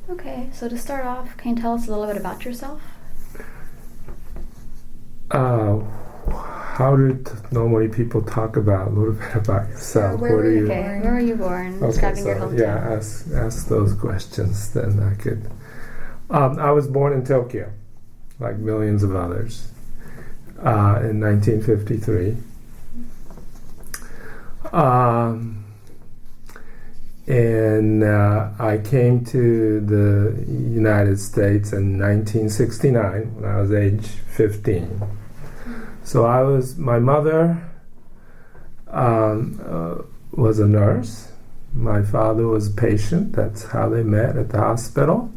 Okay, so to start off, can you tell us a little bit about yourself? How do normally people talk about a little bit about yourself? Where were you Okay, born? where were you born? Okay, Describing so your hometown. yeah, ask those questions. Then I could. I was born in Tokyo, like millions of others, in 1953. And I came to the United States in 1969 when I was age 15. So my mother was a nurse. My father was a patient. That's how they met at the hospital.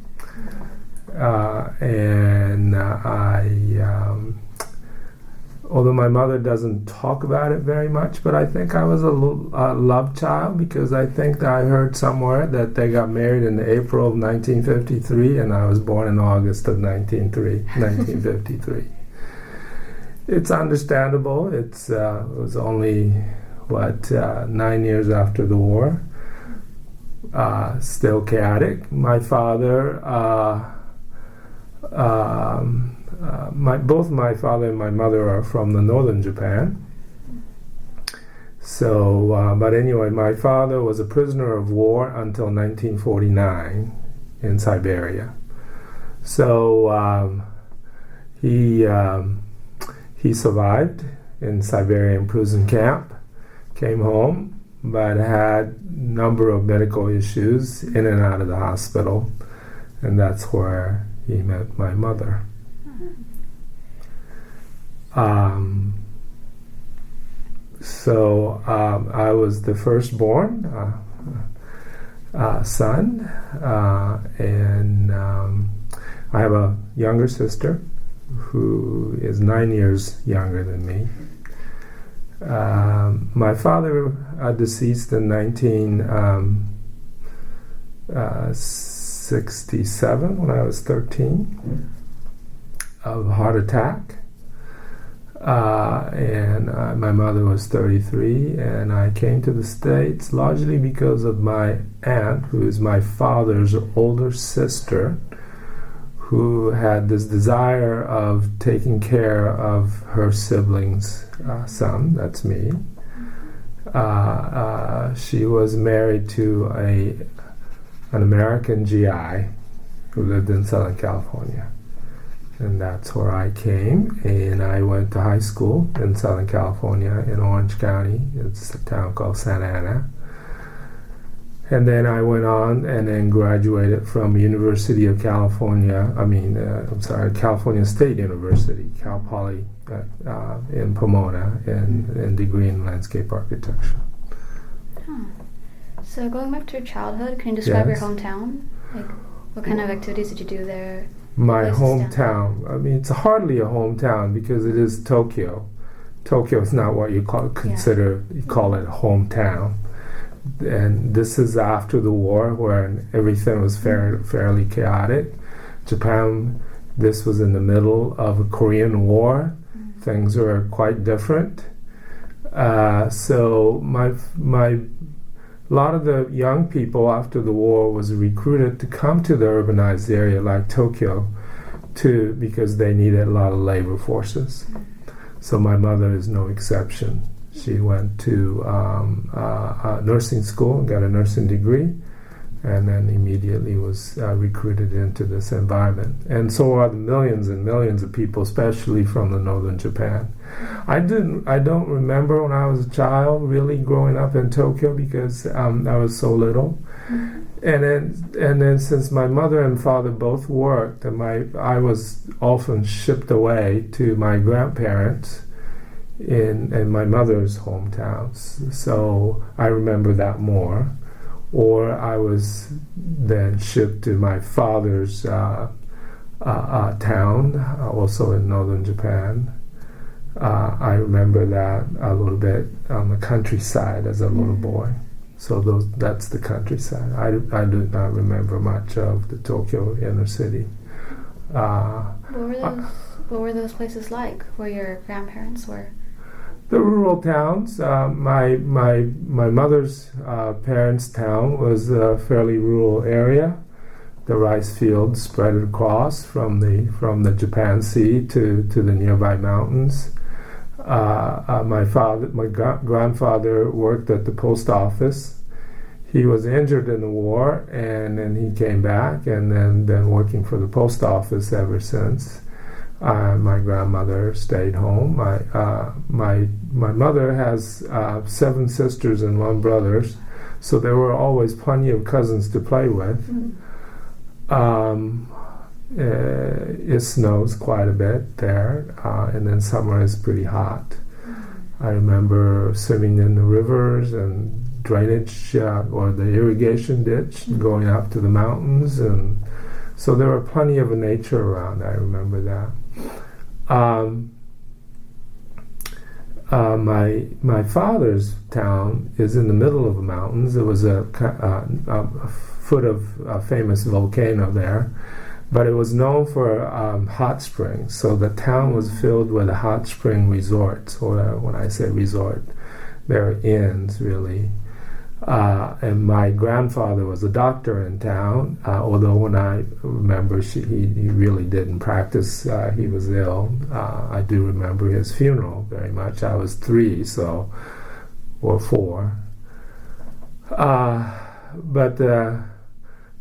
Although my mother doesn't talk about it very much, but I think I was a love child, because I think that I heard somewhere that they got married in April of 1953 and I was born in August of 1953. It's understandable. It was only, 9 years after the war. Still chaotic. My father... both my father and my mother are from the northern Japan. So, but anyway, my father was a prisoner of war until 1949 in Siberia. So he survived in Siberian prison camp, came home, but had a number of medical issues in and out of the hospital, and that's where he met my mother. I was the firstborn son, and I have a younger sister who is 9 years younger than me. My father deceased in 1967 when I was 13 of a heart attack. And my mother was 33, and I came to the States largely because of my aunt, who is my father's older sister, who had this desire of taking care of her siblings' son, that's me. She was married to an American GI who lived in Southern California. And that's where I came, and I went to high school in Southern California in Orange County. It's a town called Santa Ana. And then I went on and then graduated from University of California, California State University, Cal Poly in Pomona, in degree in landscape architecture. Huh. So going back to your childhood, can you describe your Yes. hometown? Like, what kind of activities did you do there? My Places hometown. It's hardly a hometown because it is Tokyo. Tokyo is not what you call it hometown. And this is after the war, where everything was fairly chaotic. Japan, this was in the middle of a Korean War. Things were quite different. So a lot of the young people after the war was recruited to come to the urbanized area like Tokyo because they needed a lot of labor forces. So my mother is no exception. She went to nursing school and got a nursing degree, and then immediately was recruited into this environment. And so are the millions and millions of people, especially from the northern Japan. I don't remember when I was a child really growing up in Tokyo because I was so little. And then since my mother and father both worked, and I was often shipped away to my grandparents in my mother's hometowns. So I remember that more. Or I was then shipped to my father's town, also in northern Japan. I remember that a little bit on the countryside as a little boy. So that's the countryside. I do not remember much of the Tokyo inner city. What were those places like where your grandparents were? The rural towns. My mother's parents' town was a fairly rural area. the rice fields spread across from the Japan Sea to the nearby mountains. My grandfather worked at the post office. He was injured in the war, and then he came back, and then been working for the post office ever since. My grandmother stayed home. My mother has 7 sisters and 1 brother, so there were always plenty of cousins to play with. It snows quite a bit there, and then summer is pretty hot. I remember swimming in the rivers and drainage or the irrigation ditch going up to the mountains, and so there were plenty of nature around. I remember that. My father's town is in the middle of the mountains. There was a foot of a famous volcano there, but it was known for hot springs. So the town was filled with hot spring resorts, or when I say resort, they're inns really. And my grandfather was a doctor in town, although when I remember he really didn't practice. He was ill. I do remember his funeral very much. I was 3, or 4. But the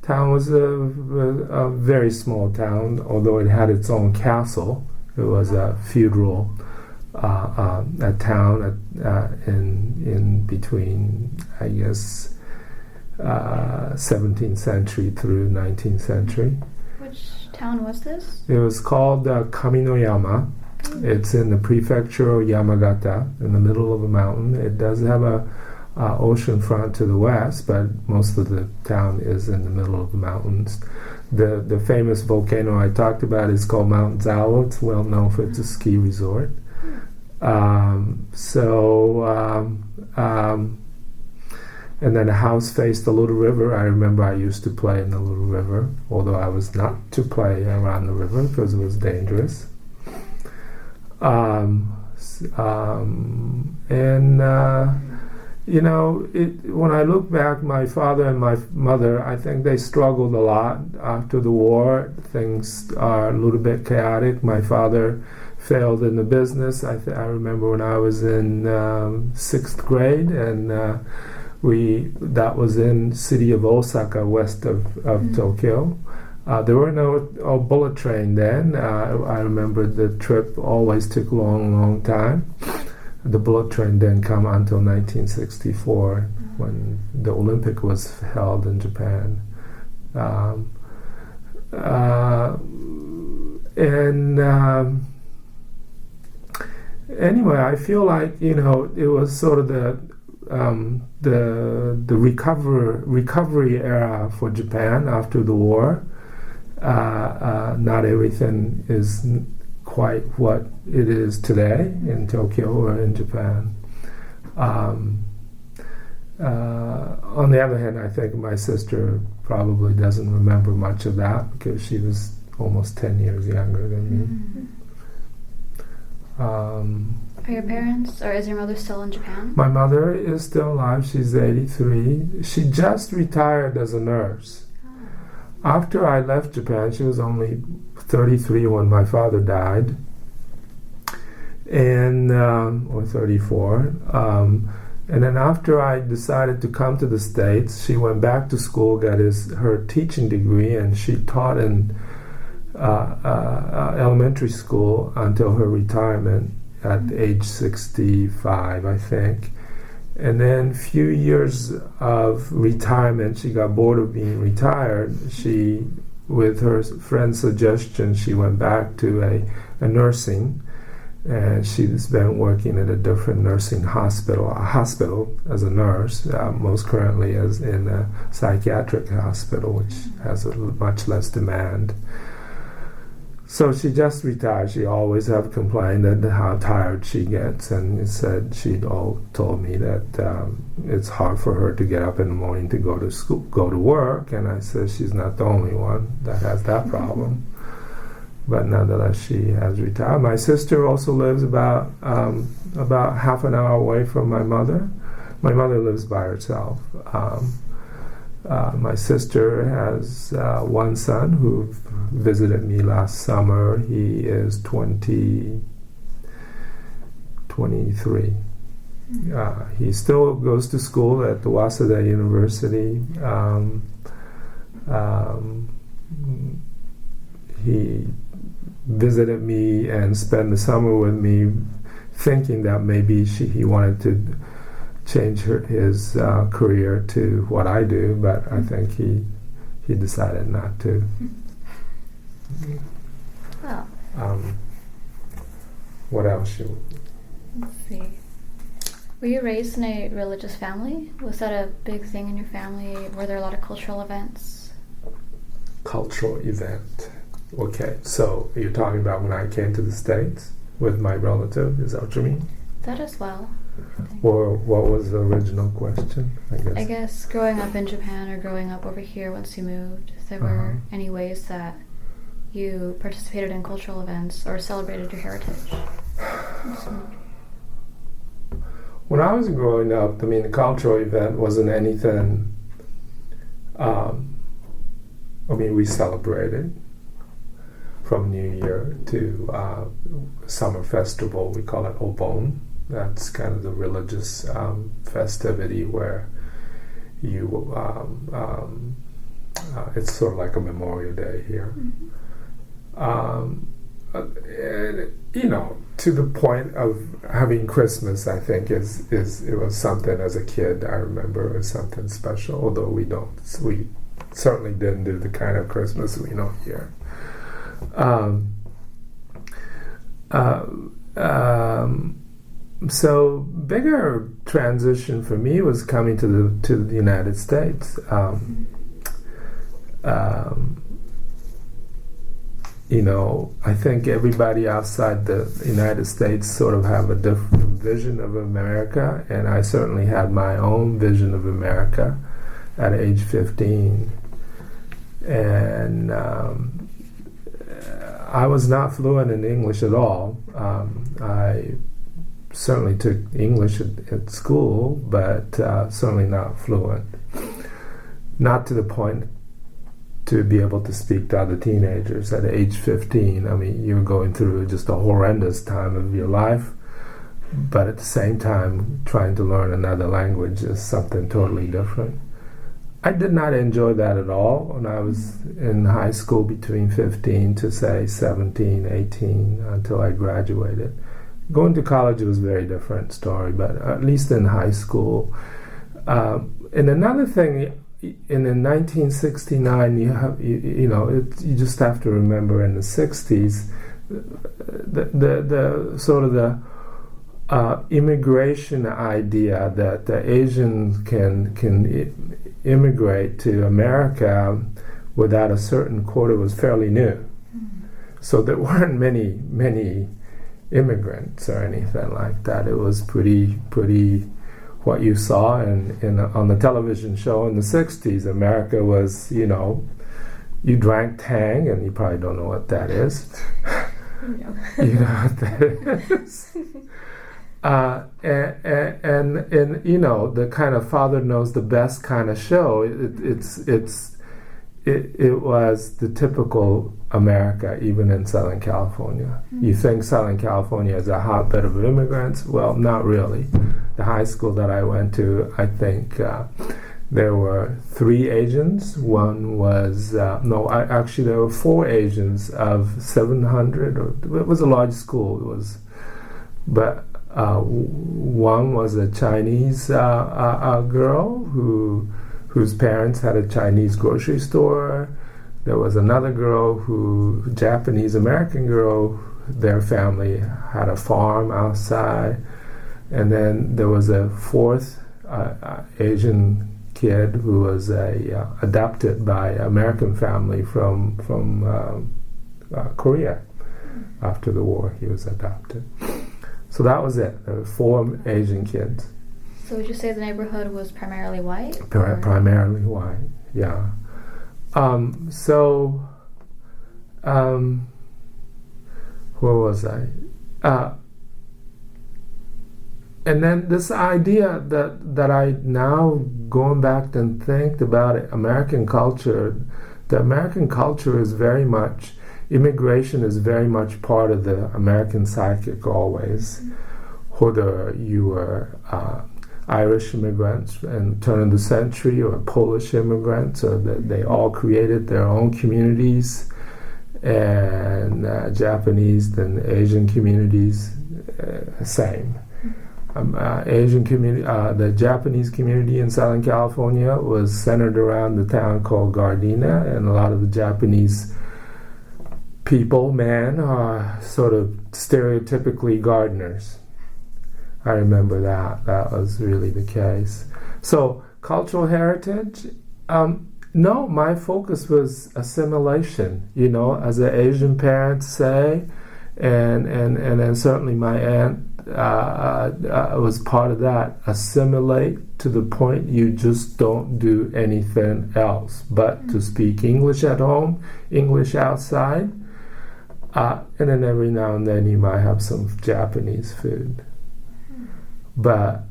town was a very small town, although it had its own castle. It was a feudal a town in between, I guess, 17th century through 19th century. Which town was this? It was called Kaminoyama. It's in the prefecture of Yamagata, in the middle of a mountain. It does have a ocean front to the west, but most of the town is in the middle of the mountains. The famous volcano I talked about is called Mount Zawo. It's well known for its a ski resort. And then the house faced the little river. I remember I used to play in the little river, although I was not to play around the river because it was dangerous. When I look back, my father and my mother, I think they struggled a lot after the war. Things are a little bit chaotic. My father failed in the business. I remember when I was in 6th grade, and that was in city of Osaka, west of Tokyo. There were no bullet train then. I remember the trip always took a long time. The bullet train didn't come until 1964 when the Olympic was held in Japan. Anyway, I feel like it was sort of the recovery era for Japan after the war. Not everything is quite what it is today in Tokyo or in Japan. On the other hand, I think my sister probably doesn't remember much of that because she was almost 10 years younger than me. Are your parents, or is your mother still in Japan? My mother is still alive. She's 83. She just retired as a nurse. After I left Japan, she was only 33 when my father died, or 34. And then after I decided to come to the States, she went back to school, got her teaching degree, and she taught in elementary school until her retirement at age 65, I think. And then a few years of retirement, she got bored of being retired. She, with her friend's suggestion, she went back to a nursing, and she's been working at a different nursing hospital as a nurse, most currently as in a psychiatric hospital, which has much less demand. So she just retired. She always have complained that how tired she gets, and she'd all told me that it's hard for her to get up in the morning to go to school, go to work. And I said she's not the only one that has that problem. But nonetheless, she has retired. My sister also lives about half an hour away from my mother. My mother lives by herself. My sister has one son who visited me last summer. He is 23. He still goes to school at the Waseda University. He visited me and spent the summer with me, thinking that maybe he wanted to change his career to what I do, but I think he decided not to. Well, what else? let's see. Were you raised in a religious family? Was that a big thing in your family? Were there a lot of cultural events? Cultural event. Okay, so you're talking about when I came to the States with my relative? Is that what you mean? That as well. Or what was the original question? I guess growing up in Japan or growing up over here once you moved, if there were any ways that you participated in cultural events or celebrated your heritage. When I was growing up, I mean, the cultural event wasn't anything. We celebrated from New Year to summer festival. We call it Obon. That's kind of the religious festivity where you. It's sort of like a Memorial Day here. And, to the point of having Christmas, I think it was something as a kid. I remember it was something special. Although we certainly didn't do the kind of Christmas we know here. So bigger transition for me was coming to the United States. I think everybody outside the United States sort of have a different vision of America, and I certainly had my own vision of America at age 15. And I was not fluent in English at all. I certainly took English at school, but certainly not fluent. Not to the point to be able to speak to other teenagers at age 15. I mean, you're going through just a horrendous time of your life, but at the same time, trying to learn another language is something totally different. I did not enjoy that at all when I was in high school between 15 to, say, 17, 18, until I graduated. Going to college was a very different story, but at least in high school. And another thing, in 1969, you just have to remember in the 60s, the sort of the immigration idea that the Asians can immigrate to America without a certain quota was fairly new. So there weren't many immigrants or anything like that. It was pretty what you saw on the television show in the 60s. America was, you drank Tang, and you probably don't know what that is. No. You know what that is. And the kind of father knows the best kind of show. It was the typical America, even in Southern California. You think Southern California is a hotbed of immigrants? Well, not really. The high school that I went to, I think there were 3 Asians. One was there were 4 Asians of 700. It was a large school. But one was a Chinese girl whose parents had a Chinese grocery store. There was another girl Japanese American girl, their family had a farm outside. And then there was a 4th Asian kid who was adopted by an American family from Korea. After the war, he was adopted. So that was it. There were 4 Asian kids. So would you say the neighborhood was primarily white? Primarily white, yeah. Where was I? and then this idea that I now going back and think about it, American culture, the American culture is very much, immigration is very much part of the American psychic always. Whether you were Irish immigrants in the turn of the century or Polish immigrants, or they all created their own communities, and Japanese and Asian communities, same. Asian community, the Japanese community in Southern California was centered around the town called Gardena, and a lot of the Japanese people, men, are sort of stereotypically gardeners. I remember that was really the case. So cultural heritage, no, my focus was assimilation, as an Asian parent say, and certainly my aunt was part of that. Assimilate to the point you just don't do anything else but to speak English at home, English outside, and then every now and then you might have some Japanese food. But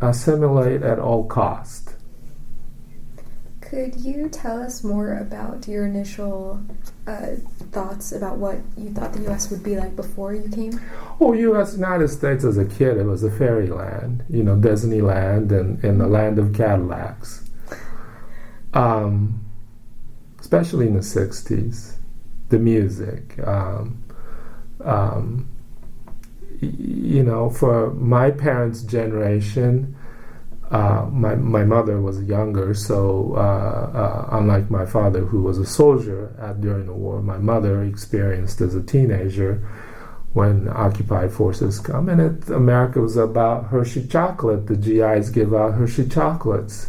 assimilate at all cost. Could you tell us more about your initial thoughts about what you thought the U.S. would be like before you came? Oh, United States as a kid, it was a fairyland, Disneyland and the land of Cadillacs. Especially in the 60s, the music. For my parents' generation, my mother was younger, so unlike my father, who was a soldier during the war, my mother experienced as a teenager when occupied forces come, and America was about Hershey chocolate. The GIs give out Hershey chocolates.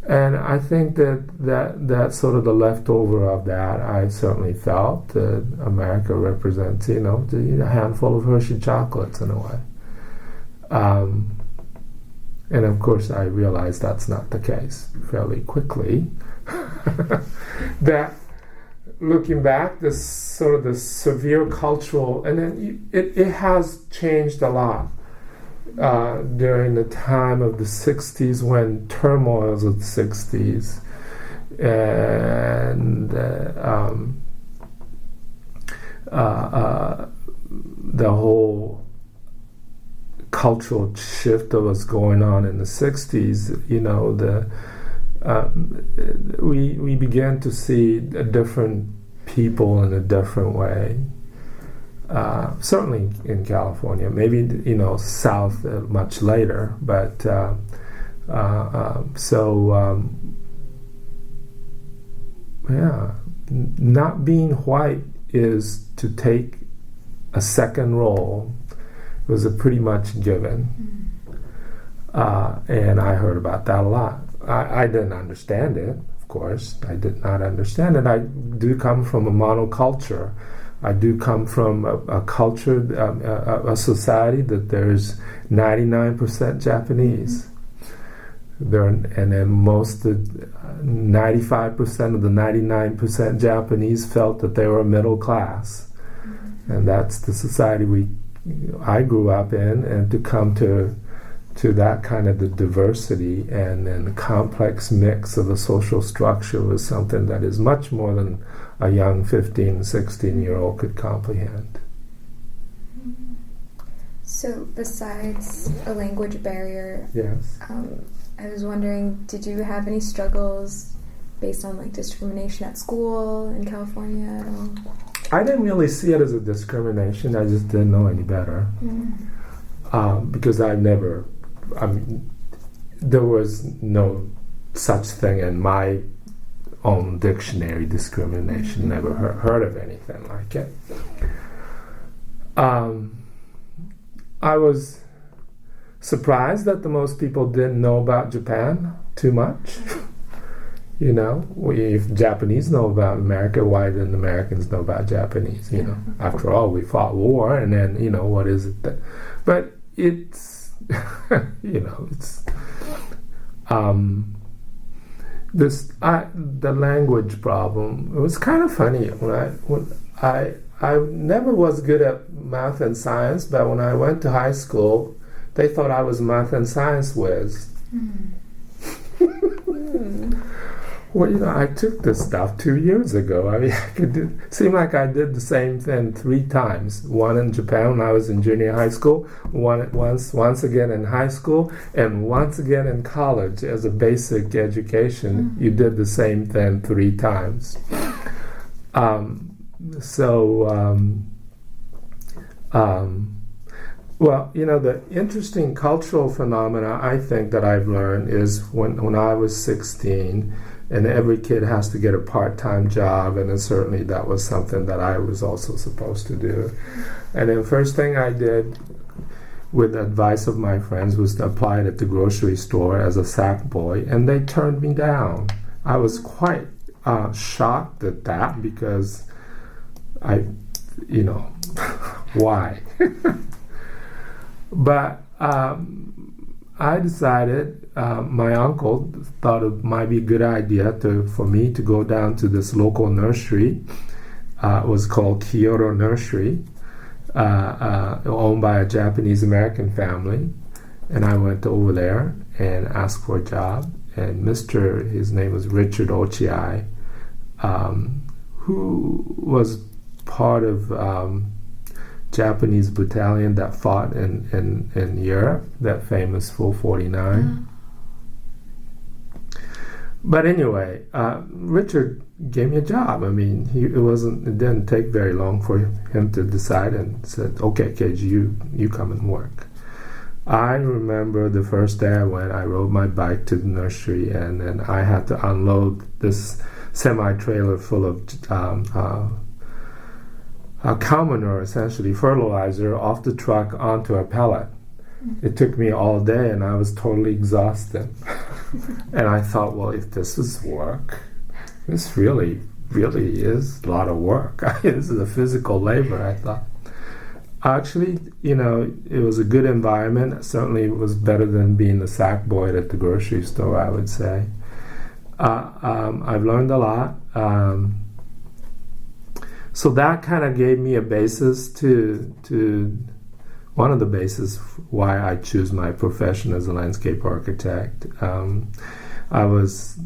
And I think that sort of the leftover of that, I certainly felt that America represents, a handful of Hershey chocolates in a way. And of course, I realized that's not the case fairly quickly. That looking back, the severe cultural, and then it has changed a lot. During the time of the 60s, when turmoils of the 60s, and the whole cultural shift that was going on in the 60s, we began to see different people in a different way. Certainly in California, maybe south much later, but not being white is to take a second role. It was a pretty much given, and I heard about that a lot. I didn't understand it, of course. I did not understand it. I do come from a monoculture. I do come from a culture, a society that there's 99% Japanese. And then 95% of the 99% Japanese felt that they were middle class. And that's the society I grew up in, and to come to that kind of the diversity and then the complex mix of the social structure was something that is much more than a young 15, 16-year-old could comprehend. So besides a language barrier, yes, I was wondering, did you have any struggles based on discrimination at school in California at all? I didn't really see it as a discrimination. I just didn't know any better. Because there was no such thing in my own dictionary, discrimination. Never heard of anything like it. I was surprised that the most people didn't know about Japan too much. If Japanese know about America, why didn't Americans know about Japanese? After all, we fought war, and then what is it that? But it's it's the language problem. It was kind of funny when I I never was good at math and science, but when I went to high school, they thought I was a math and science whiz. Well, I took this stuff 2 years ago. I mean, seemed like I did the same thing 3 times. One in Japan when I was in junior high school, once again in high school, and once again in college as a basic education. You did the same thing 3 times. Well, the interesting cultural phenomena I think that I've learned is when I was 16, and every kid has to get a part-time job, and then certainly that was something that I was also supposed to do. And then first thing I did, with advice of my friends, was to apply at the grocery store as a sack boy, and they turned me down. I was quite shocked at that because why? But I decided, my uncle thought it might be a good idea for me to go down to this local nursery. It was called Kyoto Nursery, owned by a Japanese American family. And I went over there and asked for a job. And his name was Richard Ochiai, who was part of Japanese battalion that fought in Europe, that famous Full 49. But anyway, Richard gave me a job. I mean, it didn't take very long for him to decide and said, "Okay, KG, you come and work." I remember the first day I went, I rode my bike to the nursery, and then I had to unload this semi-trailer full of cow manure, essentially fertilizer, off the truck onto a pallet. It took me all day, and I was totally exhausted. And I thought, well, if this is work, this really is a lot of work. This is a physical labor, I thought. Actually, it was a good environment. Certainly it was better than being the sack boy at the grocery store, I would say. I've learned a lot. So that kind of gave me a basis to one of the bases why I choose my profession as a landscape architect. I was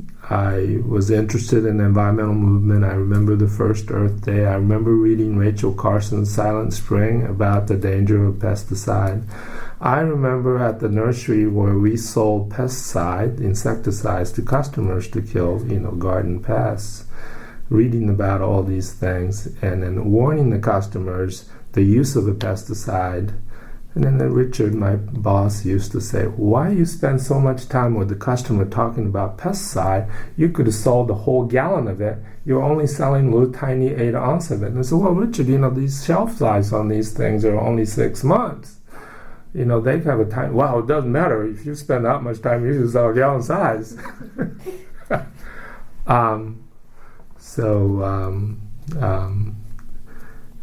interested in the environmental movement. I remember the first Earth Day. I remember reading Rachel Carson's Silent Spring about the danger of pesticide. I remember at the nursery where we sold insecticides to customers to kill, garden pests, reading about all these things and then warning the customers the use of a pesticide. And then Richard, my boss, used to say, "Why you spend so much time with the customer talking about pesticide? You could have sold a whole gallon of it. You're only selling a little tiny 8 ounce of it." And I said, "Well, Richard, these shelf lives on these things are only 6 months. They have a time. Well, it doesn't matter. If you spend that much time, you just sell a gallon size."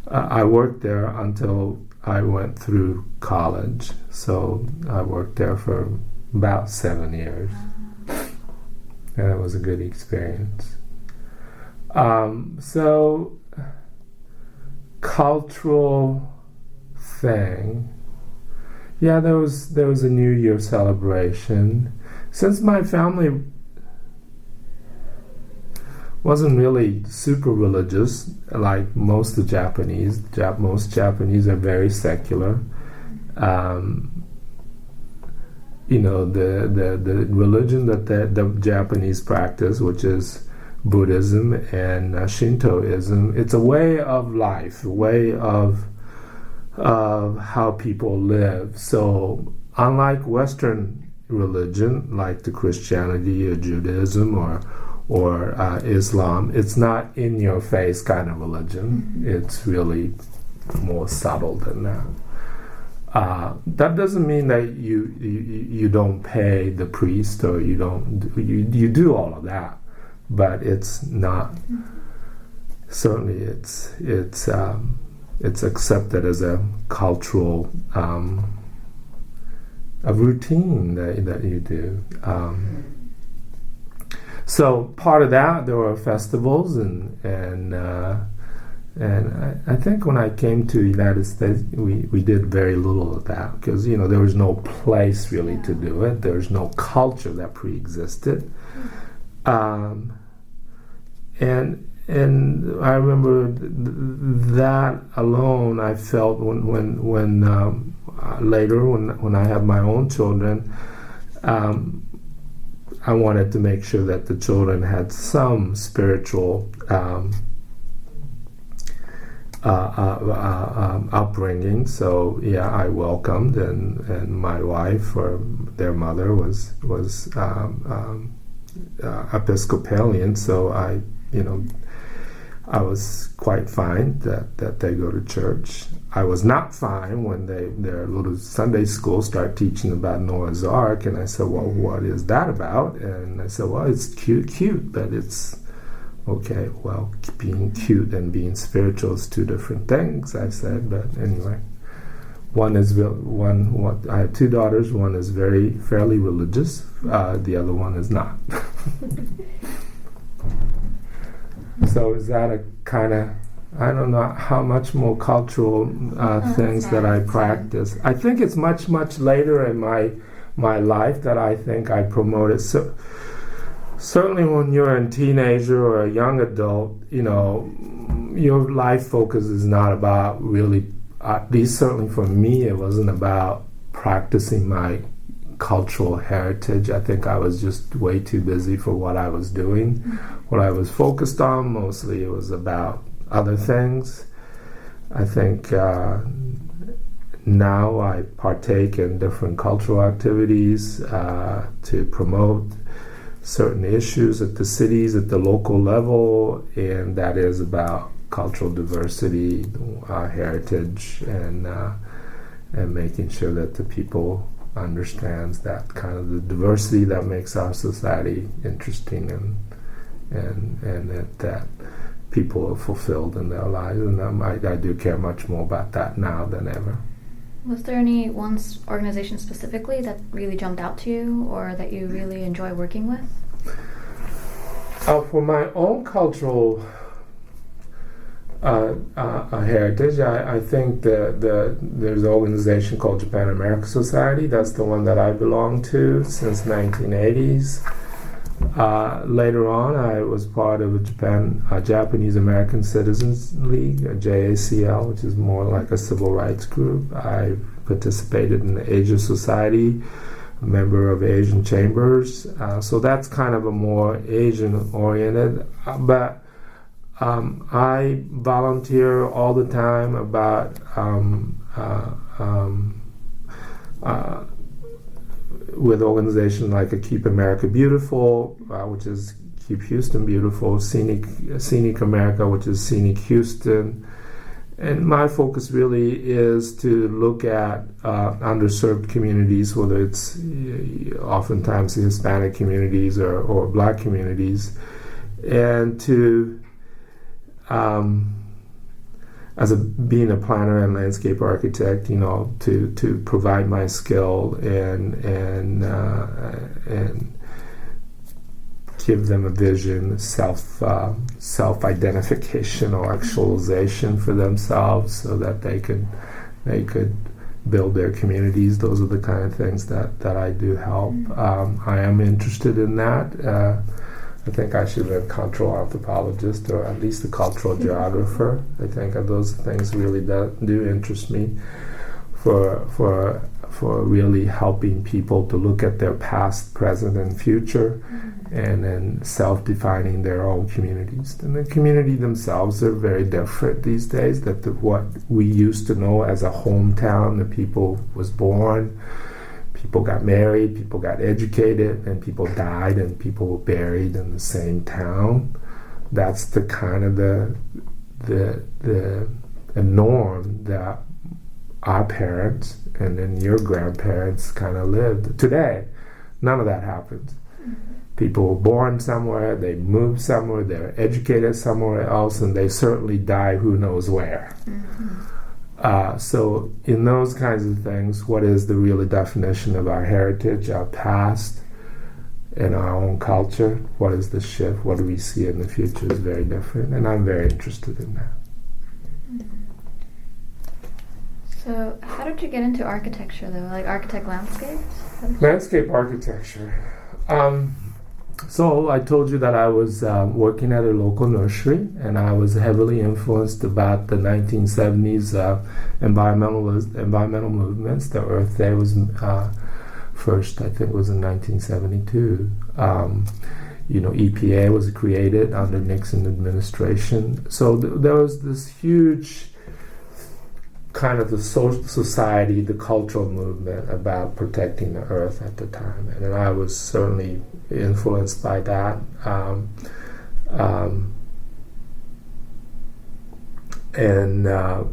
I worked there until I went through college. So I worked there for about 7 years. And it was a good experience. Cultural thing. Yeah, there was a New Year celebration. Since my family wasn't really super religious, like most of the Japanese. Most Japanese are very secular. The religion that the Japanese practice, which is Buddhism and Shintoism, it's a way of life, a way of how people live. So unlike Western religion, like the Christianity or Judaism or Islam, it's not in your face kind of religion. It's really more subtle than that. That doesn't mean that you don't pay the priest or you do all of that, but it's not. Certainly, it's accepted as a cultural a routine that you do. So part of that, there were festivals and And I think when I came to the United States, we did very little of that because, there was no place really to do it. There was no culture that pre-existed. And I remember that alone, I felt when later when I had my own children, I wanted to make sure that the children had some spiritual upbringing. So I welcomed, and my wife or their mother was Episcopalian. So I was quite fine that they go to church. I was not fine when their little Sunday school start teaching about Noah's Ark, and I said, well, what is that about? And I said, well, it's cute, but it's okay. Well, being cute and being spiritual is two different things, I said. But anyway, I have two daughters. One is fairly religious. The other one is not. So is that a kind of, I don't know how much more cultural things that I practice. I think it's much later in my life that I think I promoted. So certainly when you're a teenager or a young adult, your life focus is not about really, at least certainly for me, it wasn't about practicing my cultural heritage. I think I was just way too busy for what I was doing. What I was focused on, mostly it was about other things. I think now I partake in different cultural activities to promote certain issues at the cities, at the local level, and that is about cultural diversity, heritage, and making sure that the people understands that kind of the diversity that makes our society interesting, and that people are fulfilled in their lives. And I do care much more about that now than ever. Was there any one organization specifically that really jumped out to you or that you really enjoy working with? For my own cultural heritage, I think there's an organization called Japan American Society. That's the one that I belong to since 1980s. Later on, I was part of a Japanese American Citizens League, a JACL, which is more like a civil rights group. I participated in the Asia Society, a member of Asian Chambers. So that's kind of a more Asian-oriented. But I volunteer all the time about with organizations like a Keep America Beautiful, which is Keep Houston Beautiful, Scenic America, which is Scenic Houston. And my focus really is to look at underserved communities, whether it's oftentimes the Hispanic communities or Black communities, and to being a planner and landscape architect, to provide my skill and give them a vision, self-identification or actualization for themselves, so that they could build their communities. Those are the kind of things that I do help. I am interested in that. I think I should be a cultural anthropologist, or at least a cultural geographer. I think those things really do interest me for really helping people to look at their past, present, and future, and then self-defining their own communities. And the community themselves are very different these days. What we used to know as a hometown, the people was born, people got married, people got educated, and people died, and people were buried in the same town. That's the kind of the norm that our parents and then your grandparents kind of lived. Today, none of that happens. People were born somewhere, they moved somewhere, they're educated somewhere else, and they certainly die who knows where. So in those kinds of things, what is the real definition of our heritage, our past, and our own culture? What is the shift? What do we see in the future is very different, and I'm very interested in that. So, how did you get into architecture, though? Like architect landscapes? Landscape architecture. So I told you that I was working at a local nursery, and I was heavily influenced about the 1970s environmental movements. The Earth Day was first, I think, was in 1972. EPA was created under Nixon administration. So there was this huge kind of the society, the cultural movement about protecting the earth at the time, and I was certainly influenced by that.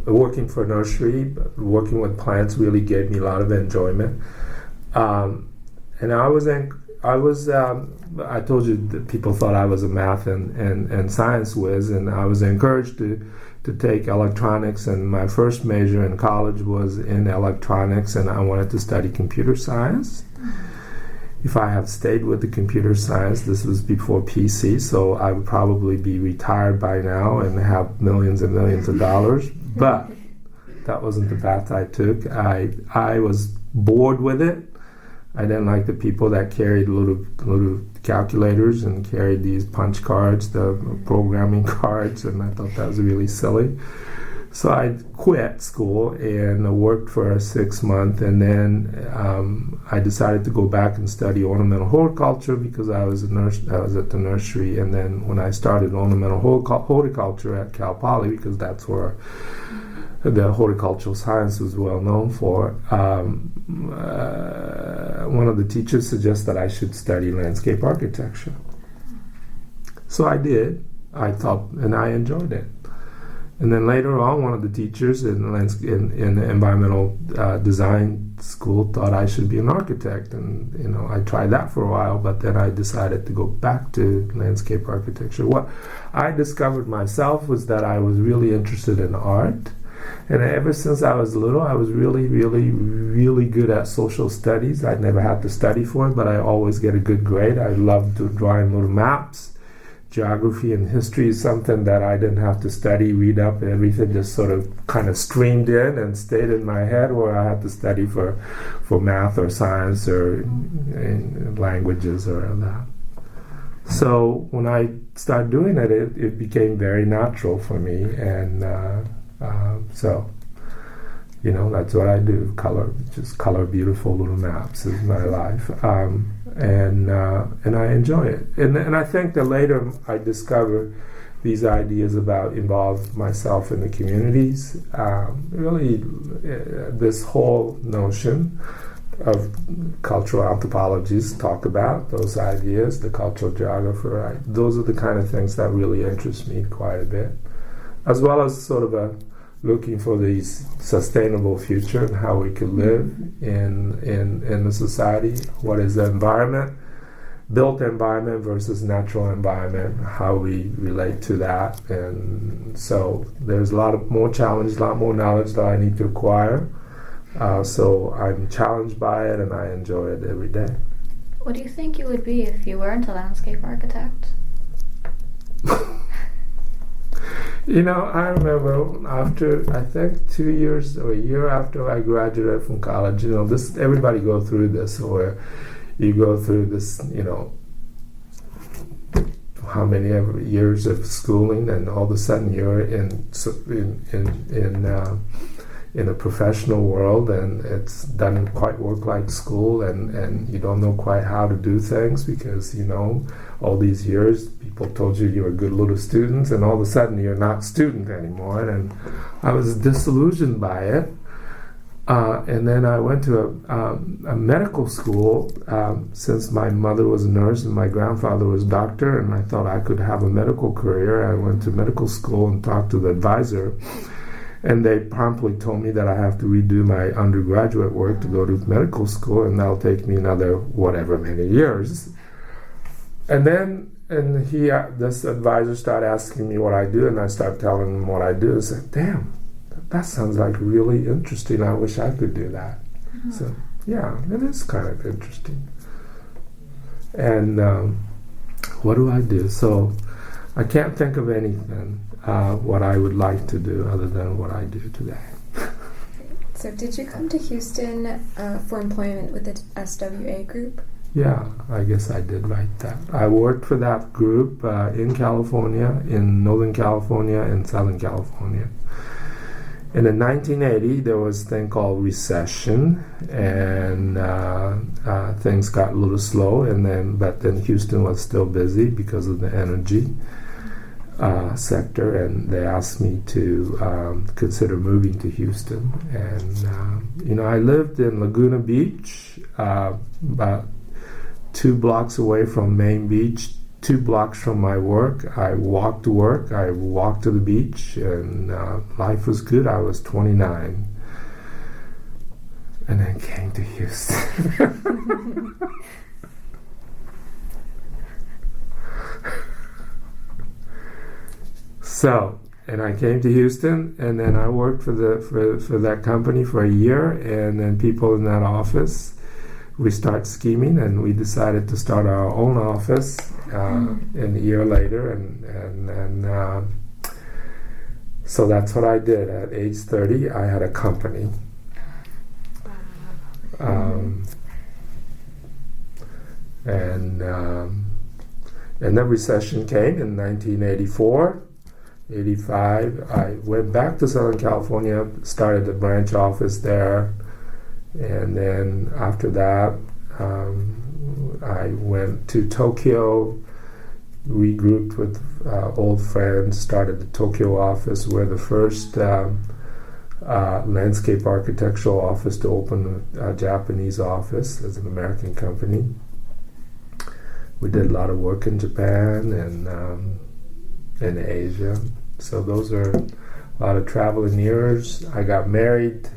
Working for a nursery, working with plants really gave me a lot of enjoyment. And I told you that people thought I was a math and science whiz, and I was encouraged to take electronics, and my first major in college was in electronics, and I wanted to study computer science. If I had stayed with the computer science, this was before PC, so I would probably be retired by now and have millions and millions of dollars. But that wasn't the path I took. I was bored with it. I didn't like the people that carried little calculators and carried these punch cards, the programming cards, and I thought that was really silly. So I quit school and worked for 6 months, and then I decided to go back and study ornamental horticulture because I was a nurse. I was at the nursery, and then when I started ornamental horticulture at Cal Poly, because that's where the horticultural science was well known for, one of the teachers suggested that I should study landscape architecture. So I did. I thought, and I enjoyed it. And then later on, one of the teachers in the environmental design school thought I should be an architect, and I tried that for a while, but then I decided to go back to landscape architecture. What I discovered myself was that I was really interested in art. And ever since I was little, I was really, really, really good at social studies. I never had to study for it, but I always get a good grade. I loved drawing little maps. Geography and history is something that I didn't have to study, read up, everything just sort of kind of streamed in and stayed in my head, where I had to study for math or science or languages or that. So when I started doing it, it became very natural for me, and that's what I do. Color beautiful little maps is my life, and I enjoy it. And I think that later I discovered these ideas about involve myself in the communities. This whole notion of cultural anthropologists talk about those ideas. The cultural geographer. Those are the kind of things that really interest me quite a bit, as well as sort of looking for the sustainable future and how we could live in the society. What is the environment, built environment versus natural environment, how we relate to that. And so there's a lot more challenge, a lot more knowledge that I need to acquire. So I'm challenged by it, and I enjoy it every day. What do you think you would be if you weren't a landscape architect? I remember after, I think 2 years or a year after I graduated from college, everybody go through this, where you go through this, how many years of schooling, and all of a sudden you're in a professional world, and it doesn't quite work like school, and you don't know quite how to do things because, all these years people told you were good little students, and all of a sudden you're not student anymore, and I was disillusioned by it. And then I went to a medical school, since my mother was a nurse and my grandfather was a doctor, and I thought I could have a medical career. I went to medical school and talked to the advisor, and they promptly told me that I have to redo my undergraduate work to go to medical school, and that'll take me another whatever many years. And then this advisor started asking me what I do, and I started telling him what I do, and said, "Damn, that sounds like really interesting. I wish I could do that." Mm-hmm. So yeah, it is kind of interesting. And what do I do? So I can't think of anything what I would like to do other than what I do today. So did you come to Houston for employment with the SWA group? Yeah, I guess I did write that. I worked for that group in California, in Northern California, and Southern California. And in 1980, there was a thing called recession, and things got a little slow. But then Houston was still busy because of the energy sector, and they asked me to consider moving to Houston. And I lived in Laguna Beach, about 2 blocks away from Main Beach, 2 blocks from my work. I walked to work, I walked to the beach, and life was good. I was 29. And then came to Houston. And I came to Houston, and then I worked for that company for a year, and then people in that office, we start scheming, and we decided to start our own office a year later, and so that's what I did. At age 30, I had a company. And then recession came in 1984. 85, I went back to Southern California, started the branch office there, and then after that, I went to Tokyo, regrouped with old friends, started the Tokyo office. We're the first landscape architectural office to open a Japanese office as an American company. We did a lot of work in Japan and in Asia. So those are a lot of traveling years. I got married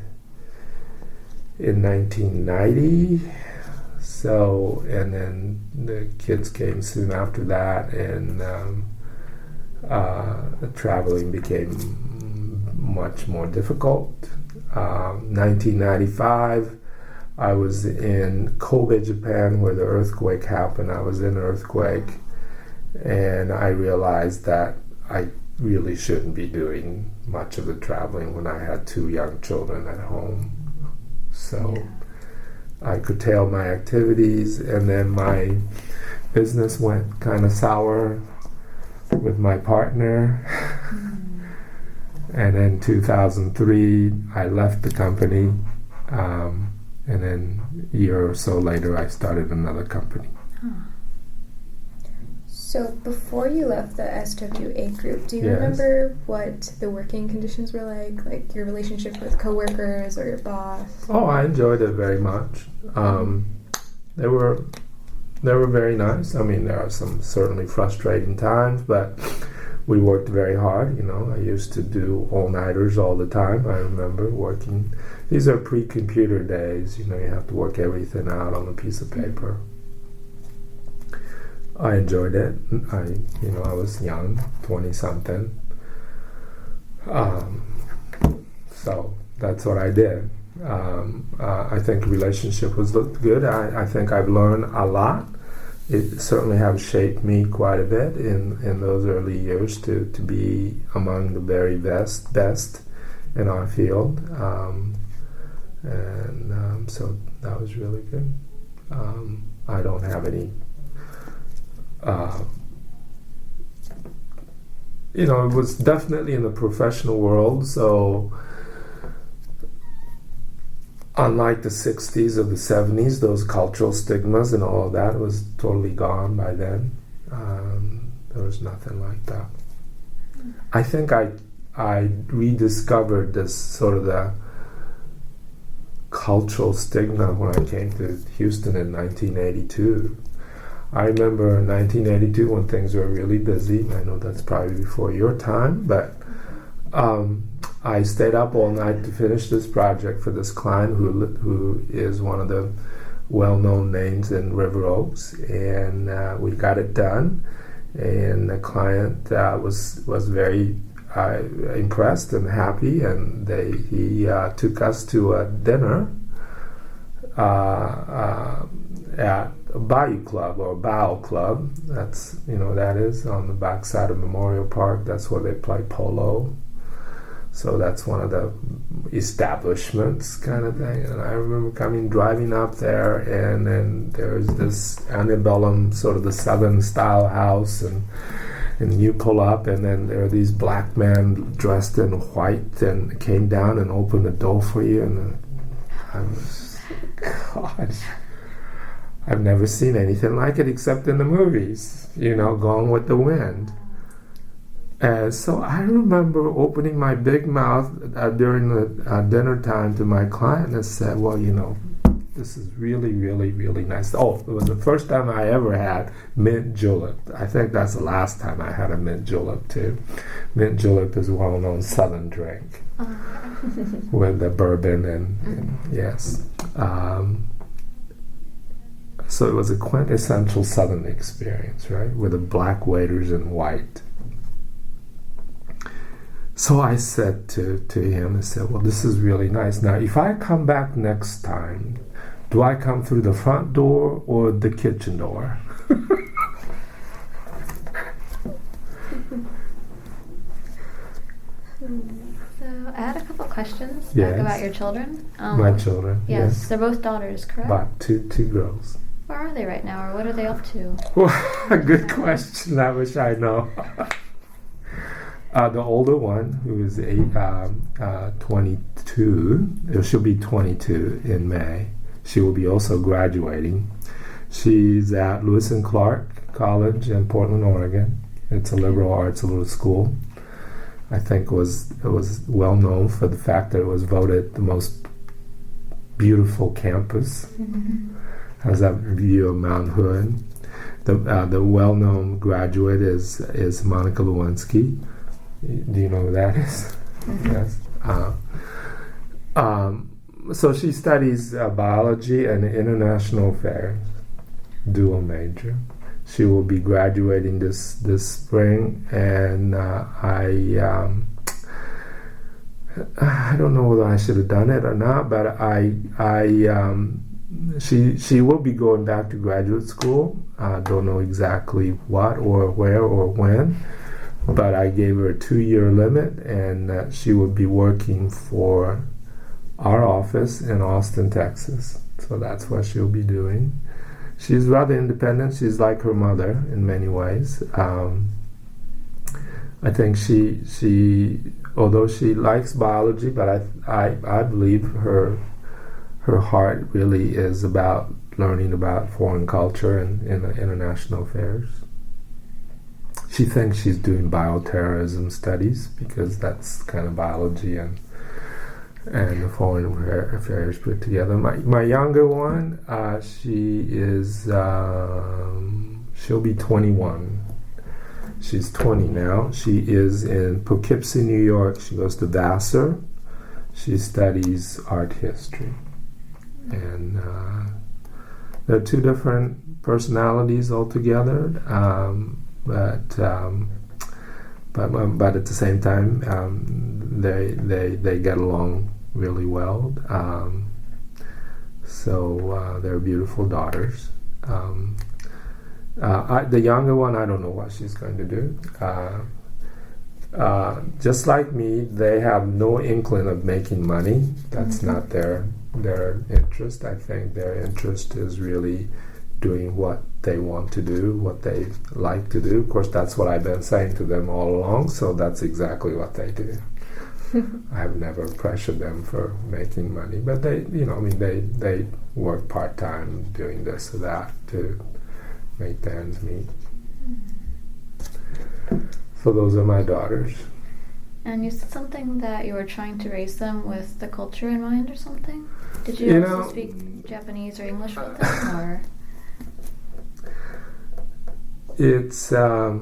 in 1990. And then the kids came soon after that, and the traveling became much more difficult. 1995, I was in Kobe, Japan, where the earthquake happened. I was in an earthquake, and I realized that I really shouldn't be doing much of the traveling when I had 2 young children at home. So I curtailed my activities, and then my business went kind of sour with my partner. And then 2003, I left the company, and then a year or so later, I started another company. So before you left the SWA group, do you remember what the working conditions were like your relationship with coworkers or your boss? Oh, I enjoyed it very much. They were very nice. I mean, there are some certainly frustrating times, but we worked very hard. I used to do all-nighters all the time. I remember working. These are pre-computer days. You have to work everything out on a piece of paper. I enjoyed it. I was young, 20-something. So that's what I did. I think relationship was good. I think I've learned a lot. It certainly have shaped me quite a bit in those early years to be among the very best in our field. So that was really good. I don't have any it was definitely in the professional world, so unlike the 60s or the 70s, those cultural stigmas and all of that was totally gone by then. There was nothing like that. I think I rediscovered this sort of the cultural stigma when I came to Houston in 1982. I remember in 1982 when things were really busy. I know that's probably before your time, but I stayed up all night to finish this project for this client who is one of the well-known names in River Oaks, and we got it done. And the client was very impressed and happy, and he took us to a dinner at Bayou Club or Bow Club. That's that is on the backside of Memorial Park. That's where they play polo. So that's one of the establishments kind of thing. And I remember driving up there, and then there's this antebellum, sort of the Southern style house, and you pull up, and then there are these black men dressed in white and came down and opened the door for you, and I was, God, I've never seen anything like it except in the movies, Gone with the Wind. So I remember opening my big mouth during the dinner time to my client and said, well, this is really, really, really nice. Oh, it was the first time I ever had mint julep. I think that's the last time I had a mint julep, too. Mint julep is a well-known Southern drink with the bourbon and yes. So it was a quintessential Southern experience, right, with the black waiters in white. So I said to him, I said, well, this is really nice. Now, if I come back next time, do I come through the front door or the kitchen door? So I had a couple questions Yes. about your children. My children, Yes, they're both daughters, correct? About two girls. Where are they right now, or what are they up to? Well, a good question. I wish I know. The older one, who is 22, she'll be 22 in May. She will be also graduating. She's at Lewis and Clark College in Portland, Oregon. It's a liberal arts little school. I think it was well known for the fact that it was voted the most beautiful campus. Has that view of Mount Hood. The well-known graduate is Monica Lewinsky. Do you know who that is? Yes. So she studies biology and international affairs, dual major. She will be graduating this spring, and I don't know whether I should have done it or not, but she will be going back to graduate school. I don't know exactly what or where or when. But I gave her a 2-year limit, and she would be working for our office in Austin, Texas. So that's what she'll be doing. She's rather independent. She's like her mother in many ways. I think she although she likes biology, but I believe her heart really is about learning about foreign culture and international affairs. She thinks she's doing bioterrorism studies because that's kind of biology and the foreign affairs put together. My younger one, she'll be 21. She's 20 now. She is in Poughkeepsie, New York. She goes to Vassar. She studies art history. And they're two different personalities altogether. But at the same time, they get along really well. So they're beautiful daughters. The younger one, I don't know what she's going to do. Just like me, they have no inkling of making money. That's not their interest. I think their interest is really doing what they want to do, what they like to do. Of course, that's what I've been saying to them all along, so that's exactly what they do. I've never pressured them for making money, but they work part-time doing this or that to make the ends meet. So those are my daughters. And you said something that you were trying to raise them with the culture in mind or something? Did you also speak Japanese or English with them, or...? It's, I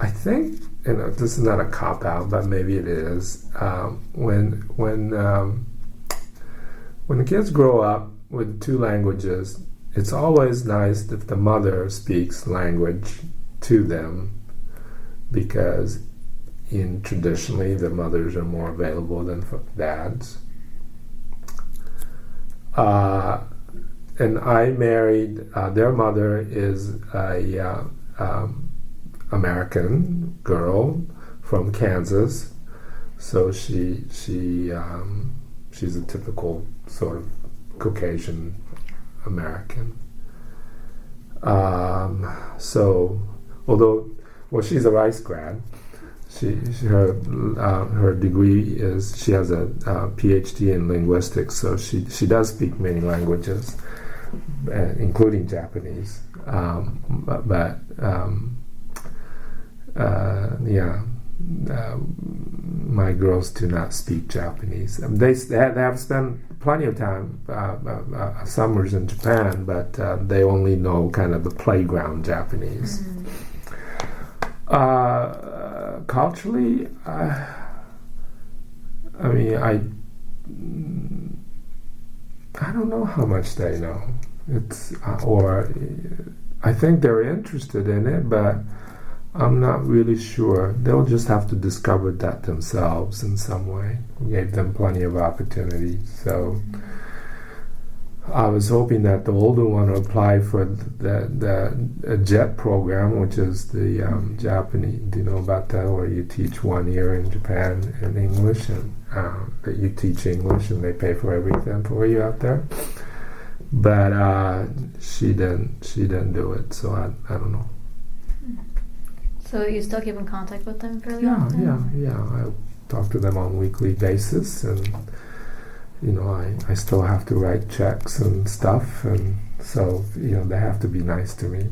think, this is not a cop-out, but maybe it is. When the kids grow up with 2 languages, it's always nice if the mother speaks language to them, because traditionally the mothers are more available than dads. And I married, their mother is a American girl from Kansas So she's a typical sort of Caucasian American. So although, well, she's a Rice grad. Her degree is, she has a PhD in linguistics, so she does speak many languages, including Japanese. My girls do not speak Japanese. They have spent plenty of time, summers in Japan, but they only know kind of the playground Japanese. Culturally, I mean, I don't know how much they know. Or I think they're interested in it, but I'm not really sure. They'll just have to discover that themselves in some way. We gave them plenty of opportunity. So I was hoping that the older one would apply for the JET program, which is the Japanese. Do you know about that? Where you teach 1 year in Japan in English, and that you teach English and they pay for everything for you out there. But she didn't do it. So I don't know. So you still keep in contact with them fairly often? Yeah. I talk to them on a weekly basis, and I still have to write checks and stuff, and so they have to be nice to me.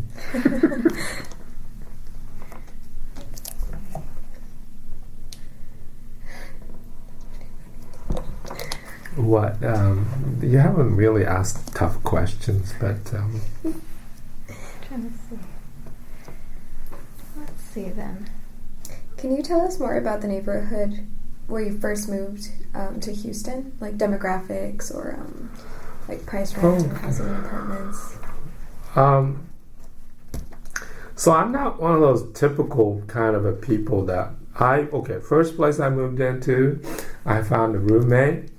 What? You haven't really asked tough questions, but. Trying to see. Let's see then. Can you tell us more about the neighborhood where you first moved to Houston, like demographics or like price range of housing and apartments? So I'm not one of those typical kind of a people that first place I moved into, I found a roommate,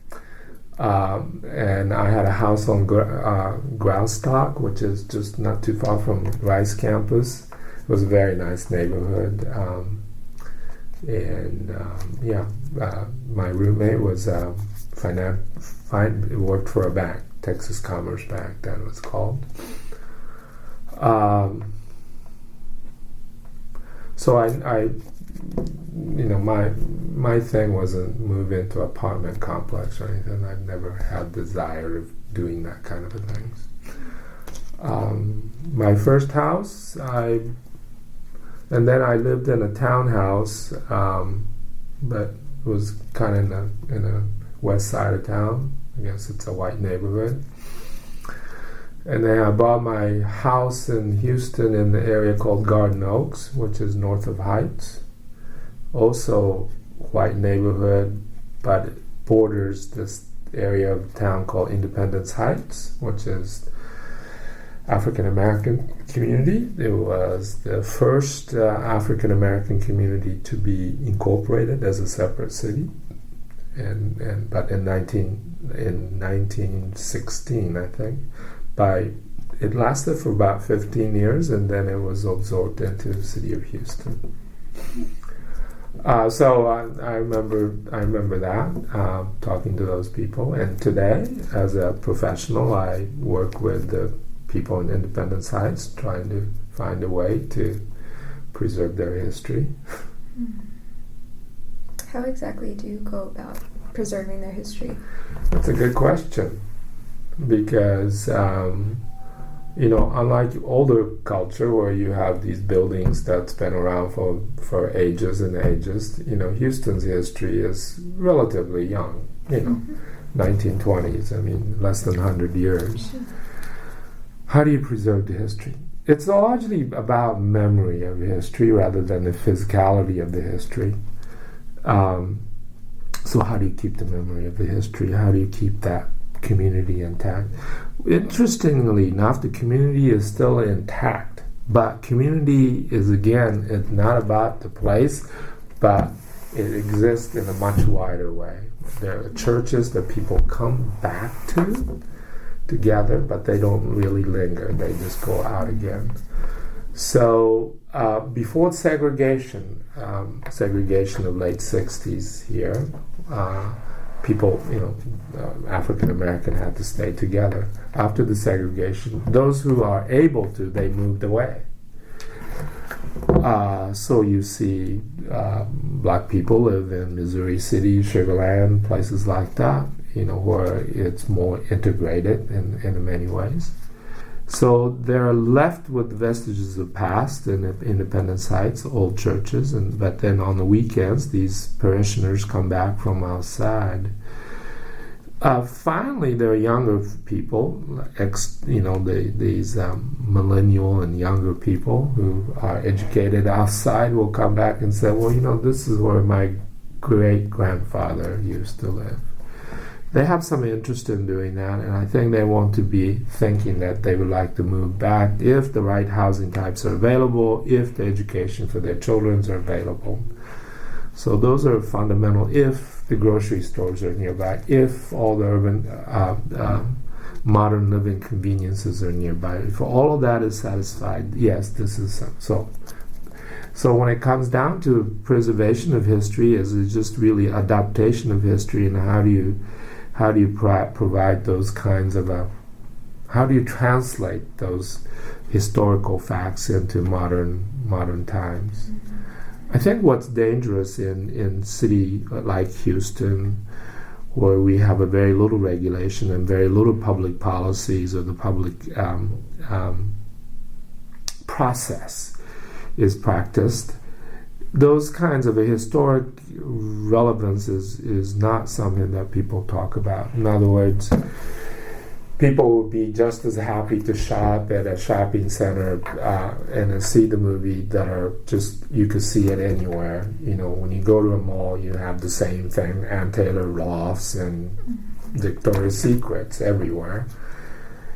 and I had a house on Graustark, which is just not too far from Rice campus. It was a very nice neighborhood. My roommate was worked for a bank, Texas Commerce Bank, that was called. So my thing wasn't move into an apartment complex or anything. I never had desire of doing that kind of a thing. My first house, and then I lived in a townhouse, but it was kind of in a west side of town. I guess it's a white neighborhood. And then I bought my house in Houston in the area called Garden Oaks, which is north of Heights. Also white neighborhood, but it borders this area of town called Independence Heights, which is African American community. It was the first African American community to be incorporated as a separate city, but in 1916, I think. It lasted for about 15 years, and then it was absorbed into the city of Houston. So I remember that talking to those people, and today, as a professional, I work with the people in Independence Heights, trying to find a way to preserve their history. How exactly do you go about preserving their history? That's a good question, because unlike older culture where you have these buildings that's been around for ages and ages, Houston's history is relatively young. 1920s. I mean, less than 100 years. How do you preserve the history? It's largely about memory of history rather than the physicality of the history. So how do you keep the memory of the history? How do you keep that community intact? Interestingly enough, the community is still intact, but community is, again, it's not about the place, but it exists in a much wider way. There are churches that people come back to together, but they don't really linger. They just go out again. So before segregation of late 60s here, people, African American had to stay together. After the segregation, those who are able to, they moved away. So you see black people live in Missouri City, Sugar Land, places like that, where it's more integrated in many ways. So they're left with vestiges of past and independent sites, old churches, but then on the weekends, these parishioners come back from outside. Finally, there are younger people, these millennial and younger people who are educated outside will come back and say, well, this is where my great-grandfather used to live. They have some interest in doing that, and I think they want to be thinking that they would like to move back if the right housing types are available, if the education for their children are available. So those are fundamental. If the grocery stores are nearby, if all the urban modern living conveniences are nearby, if all of that is satisfied, yes, this is so. So when it comes down to preservation of history, is it just really adaptation of history, and how do you provide those kinds of how do you translate those historical facts into modern times? Mm-hmm. I think what's dangerous in city like Houston, where we have a very little regulation and very little public policies or the public process is practiced, those kinds of a historic relevance is not something that people talk about. In other words, people would be just as happy to shop at a shopping center and see the movie that are just, you could see it anywhere. When you go to a mall, you have the same thing, Ann Taylor Lofts and Victoria's Secrets everywhere.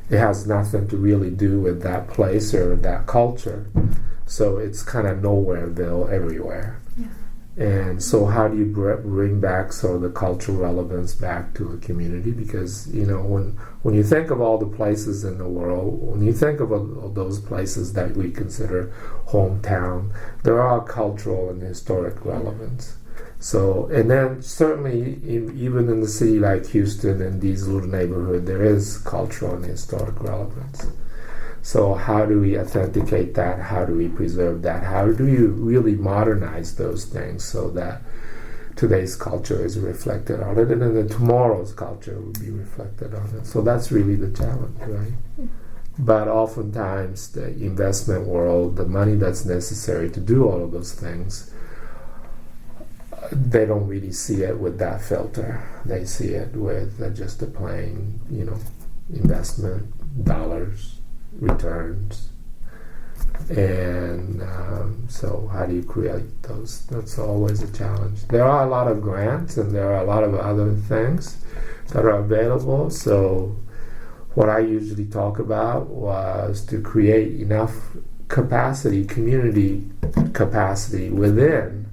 It has nothing to really do with that place or that culture. So it's kind of nowhereville everywhere. Yeah. And so how do you bring back sort of the cultural relevance back to a community? Because, when you think of all the places in the world, when you think of those places that we consider hometown, there are cultural and historic relevance. So, and then certainly even in the city like Houston and these little neighborhoods, there is cultural and historic relevance. So how do we authenticate that? How do we preserve that? How do you really modernize those things so that today's culture is reflected on it, and then tomorrow's culture will be reflected on it? So that's really the challenge, right? But oftentimes the investment world, the money that's necessary to do all of those things, they don't really see it with that filter. They see it with just a plain, investment, dollars, returns. And so how do you create those? That's always a challenge. There are a lot of grants and there are a lot of other things that are available. So what I usually talk about was to create enough capacity, community capacity within.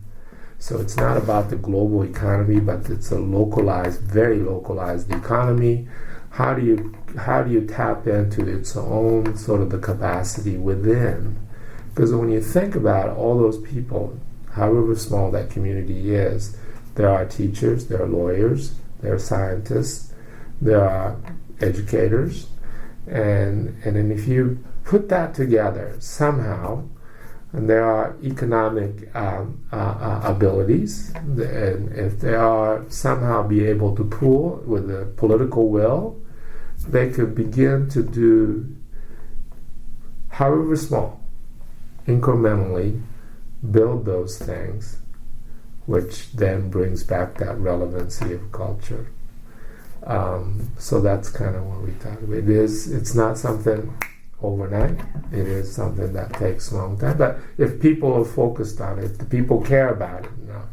So it's not about the global economy, but it's a localized, very localized economy. How do you tap into its own sort of the capacity within? Because when you think about all those people, however small that community is, there are teachers, there are lawyers, there are scientists, there are educators, and then if you put that together somehow, and there are economic abilities, and if they are somehow be able to pool with the political will, they could begin to do, however small, incrementally build those things, which then brings back that relevancy of culture. So that's kind of what we talk about. It's not something overnight. It is something that takes a long time. But if people are focused on it, if the people care about it enough,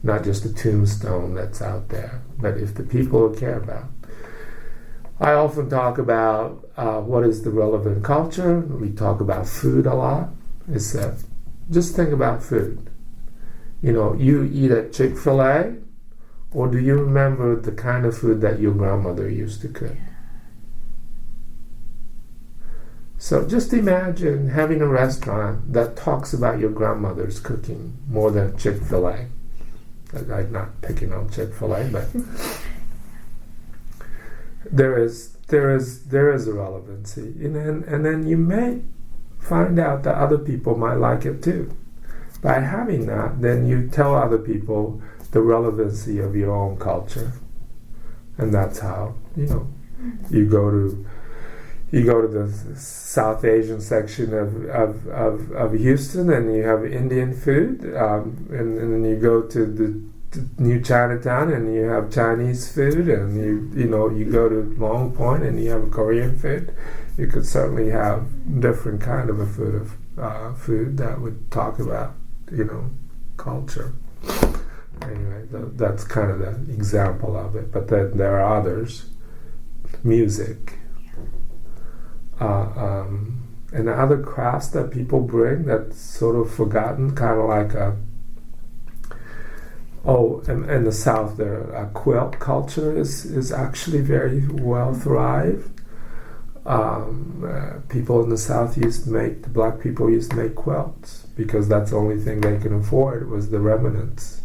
not just a tombstone that's out there, but if the people care about it. I often talk about what is the relevant culture. We talk about food a lot. It's just think about food. You eat at Chick-fil-A, or do you remember the kind of food that your grandmother used to cook? So just imagine having a restaurant that talks about your grandmother's cooking more than Chick-fil-A. I'm not picking on Chick-fil-A, but there is a relevancy, and then you may find out that other people might like it too. By having that, then you tell other people the relevancy of your own culture, and that's how you go to the South Asian section of Houston, and you have Indian food, and then you go to the New Chinatown, and you have Chinese food, and you go to Long Point, and you have Korean food. You could certainly have different kind of a food that would talk about culture. Anyway, that's kind of the example of it. But then there are others, music, and other crafts that people bring that's sort of forgotten, kind of like in the South, a quilt culture is actually very well thrived. People in the South black people used to make quilts because that's the only thing they could afford was the remnants.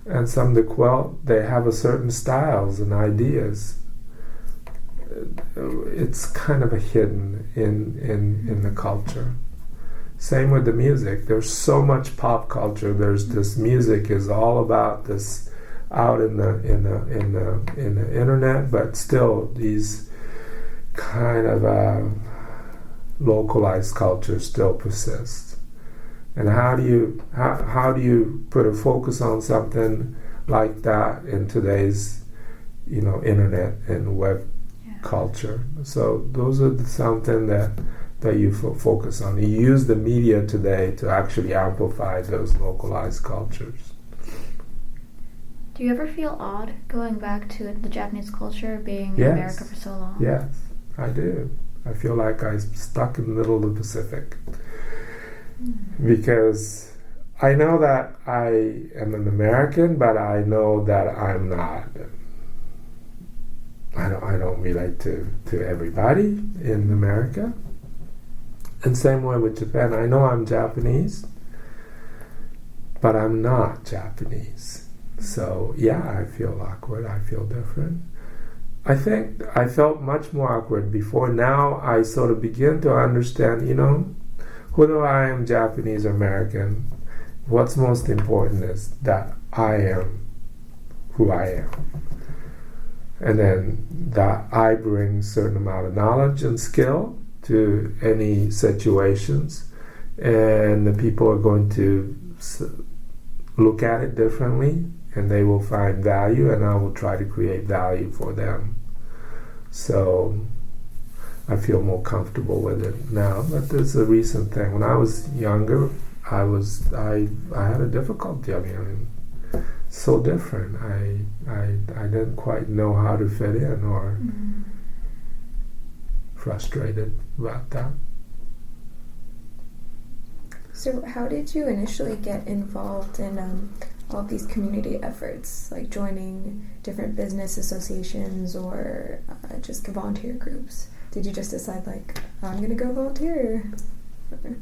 And some of the quilt, they have a certain styles and ideas. It's kind of a hidden in the culture. Same with the music. There's so much pop culture. There's this music is all about this out in the internet, but still these kind of localized cultures still persist. And how do you put a focus on something like that in today's internet and web culture? So those are something that you focus on. You use the media today to actually amplify those localized cultures. Do you ever feel odd going back to the Japanese culture, being Yes. in America for so long? Yes, I do. I feel like I'm stuck in the middle of the Pacific. Because I know that I am an American, but I know that I'm not. I don't relate to everybody in America. And same way with Japan. I know I'm Japanese, but I'm not Japanese. So yeah, I feel awkward. I feel different. I think I felt much more awkward before. Now I sort of begin to understand, whether I am Japanese or American, what's most important is that I am who I am. And then that I bring a certain amount of knowledge and skill to any situations, and the people are going to look at it differently, and they will find value, and I will try to create value for them. So I feel more comfortable with it now. But it's a recent thing. When I was younger, I had a difficulty. So different. I didn't quite know how to fit in, or frustrated about that. So how did you initially get involved in all of these community efforts, like joining different business associations or just volunteer groups? Did you just decide, like, I'm going to go volunteer?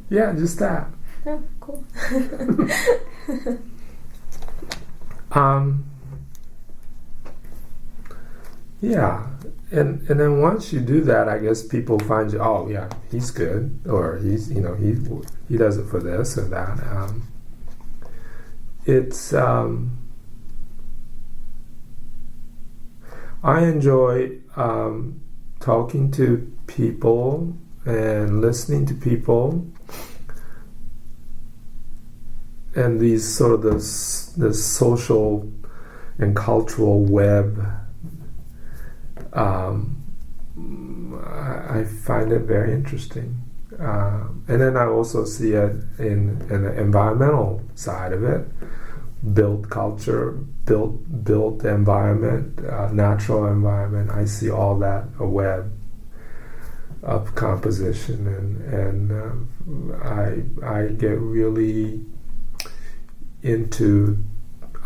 Yeah, just that. Oh, cool. Yeah, and then once you do that, I guess people find you. Oh, yeah, he's good, or he's he does it for this or that. I enjoy talking to people and listening to people, and these sort of this social and cultural web. I find it very interesting, and then I also see it in the environmental side of it. Built culture, built environment, natural environment. I see all that a web of composition, and I get really into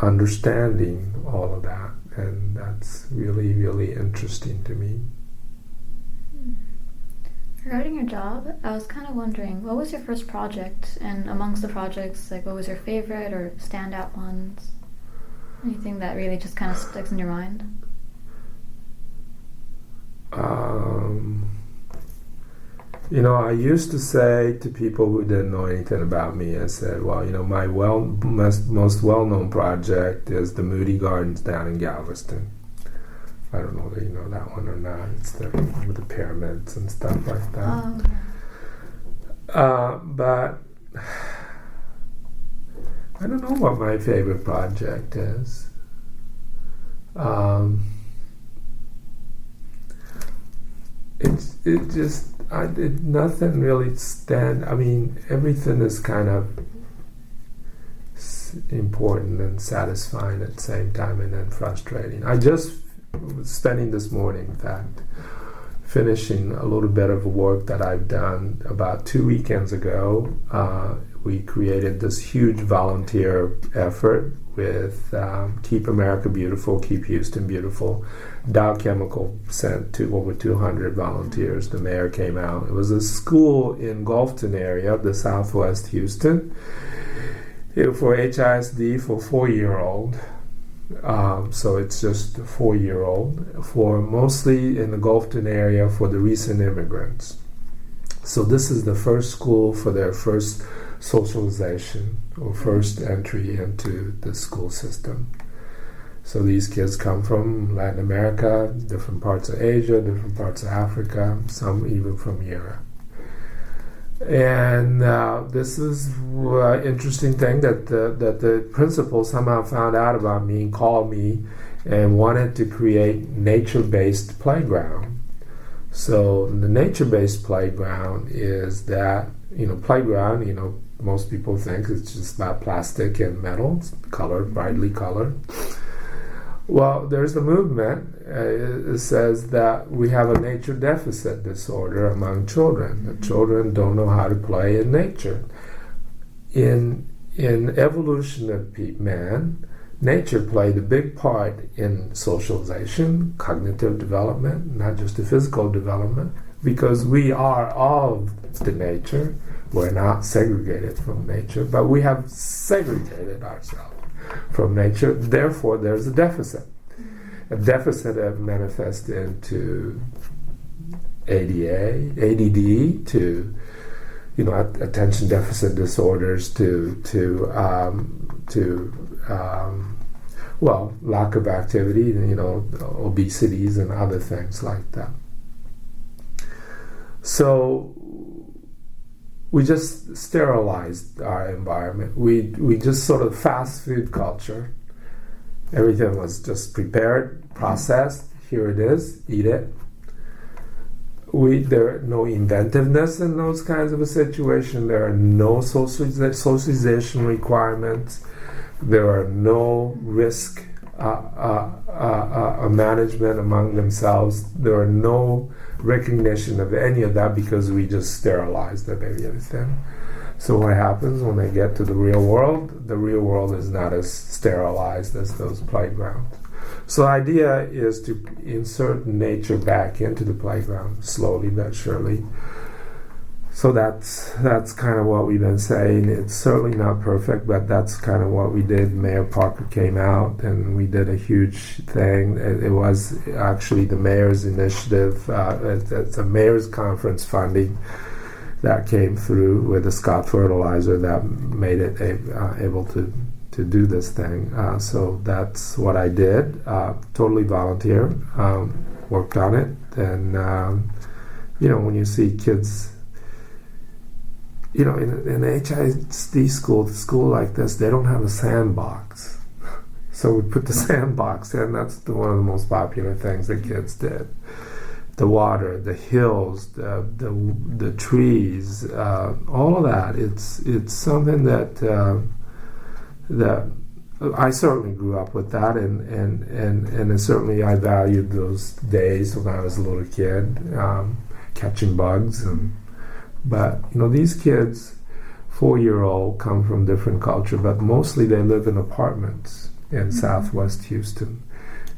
understanding all of that, and that's really, really interesting to me. Regarding your job, I was kind of wondering, what was your first project? And amongst the projects, like, what was your favorite or standout ones? Anything that really just kind of sticks in your mind? I used to say to people who didn't know anything about me, I said, well, my most well-known project is the Moody Gardens down in Galveston. I don't know whether you know that one or not. It's with the pyramids and stuff like that. Oh, yeah. But I don't know what my favorite project is. Nothing really everything is kind of important and satisfying at the same time, and then frustrating. I just was spending this morning, in fact, finishing a little bit of work that I've done about 2 weekends ago. We created this huge volunteer effort with Keep America Beautiful, Keep Houston Beautiful. Dow Chemical sent to over 200 volunteers. The mayor came out. It was a school in Gulfton area, the southwest Houston, for HISD for 4-year-old. So it's just a 4-year-old, for mostly in the Gulfton area for the recent immigrants. So this is the first school for their first socialization or first entry into the school system. So these kids come from Latin America, different parts of Asia, different parts of Africa, some even from Europe. And this is an interesting thing that the principal somehow found out about me and called me and wanted to create nature-based playground. So the nature-based playground is that, playground, most people think it's just about plastic and metal, it's colored, brightly colored. Well, there's a movement. It says that we have a nature deficit disorder among children. The children don't know how to play in nature. In evolution of man, nature played a big part in socialization, cognitive development, not just the physical development, because we are of the nature. We're not segregated from nature, but we have segregated ourselves from nature. Therefore, there's a deficit. A deficit that manifests into ADD, to attention deficit disorders, to lack of activity, obesities and other things like that. So we just sterilized our environment. We just sort of fast food culture. Everything was just prepared, processed. Here it is, eat it. There are no inventiveness in those kinds of a situation. There are no socialization requirements. There are no risk management among themselves. There are no recognition of any of that because we just sterilized everything. So what happens when they get to the real world? The real world is not as sterilized as those playgrounds. So the idea is to insert nature back into the playground slowly but surely. So that's kind of what we've been saying. It's certainly not perfect, but that's kind of what we did. Mayor Parker came out and we did a huge thing. It was actually the mayor's initiative. It's a mayor's conference funding that came through with the Scott Fertilizer that made it able to do this thing. So that's what I did. Totally volunteer. Worked on it. And, when you see kids, in an HISD school like this, they don't have a sandbox. So we put the sandbox in. That's one of the most popular things that kids did. The water, the hills, the trees, all of that. It's something that I certainly grew up with that, and certainly I valued those days when I was a little kid, catching bugs. But these kids, 4-year-old, come from different culture, but mostly they live in apartments in Southwest Houston.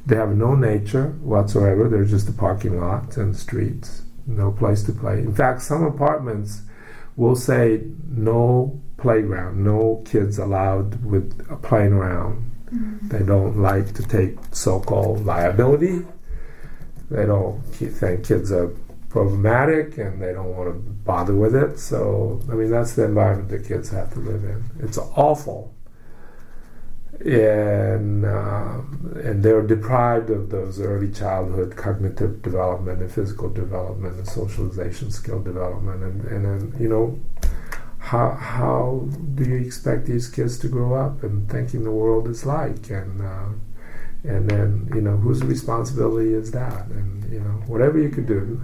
They have no nature whatsoever. They're just the parking lots and streets. no place to play. In fact, some apartments will say no playground, no kids allowed with playing around. They don't like to take so-called liability. They don't think kids are problematic, and they don't want to bother with it. So, I mean, that's the environment the kids have to live in. It's awful. And they're deprived of those early childhood cognitive development and physical development and socialization skill development. And then, you know, how do you expect these kids to grow up and thinking the world is like? And then, you know, whose responsibility is that? And, you know, whatever you could do.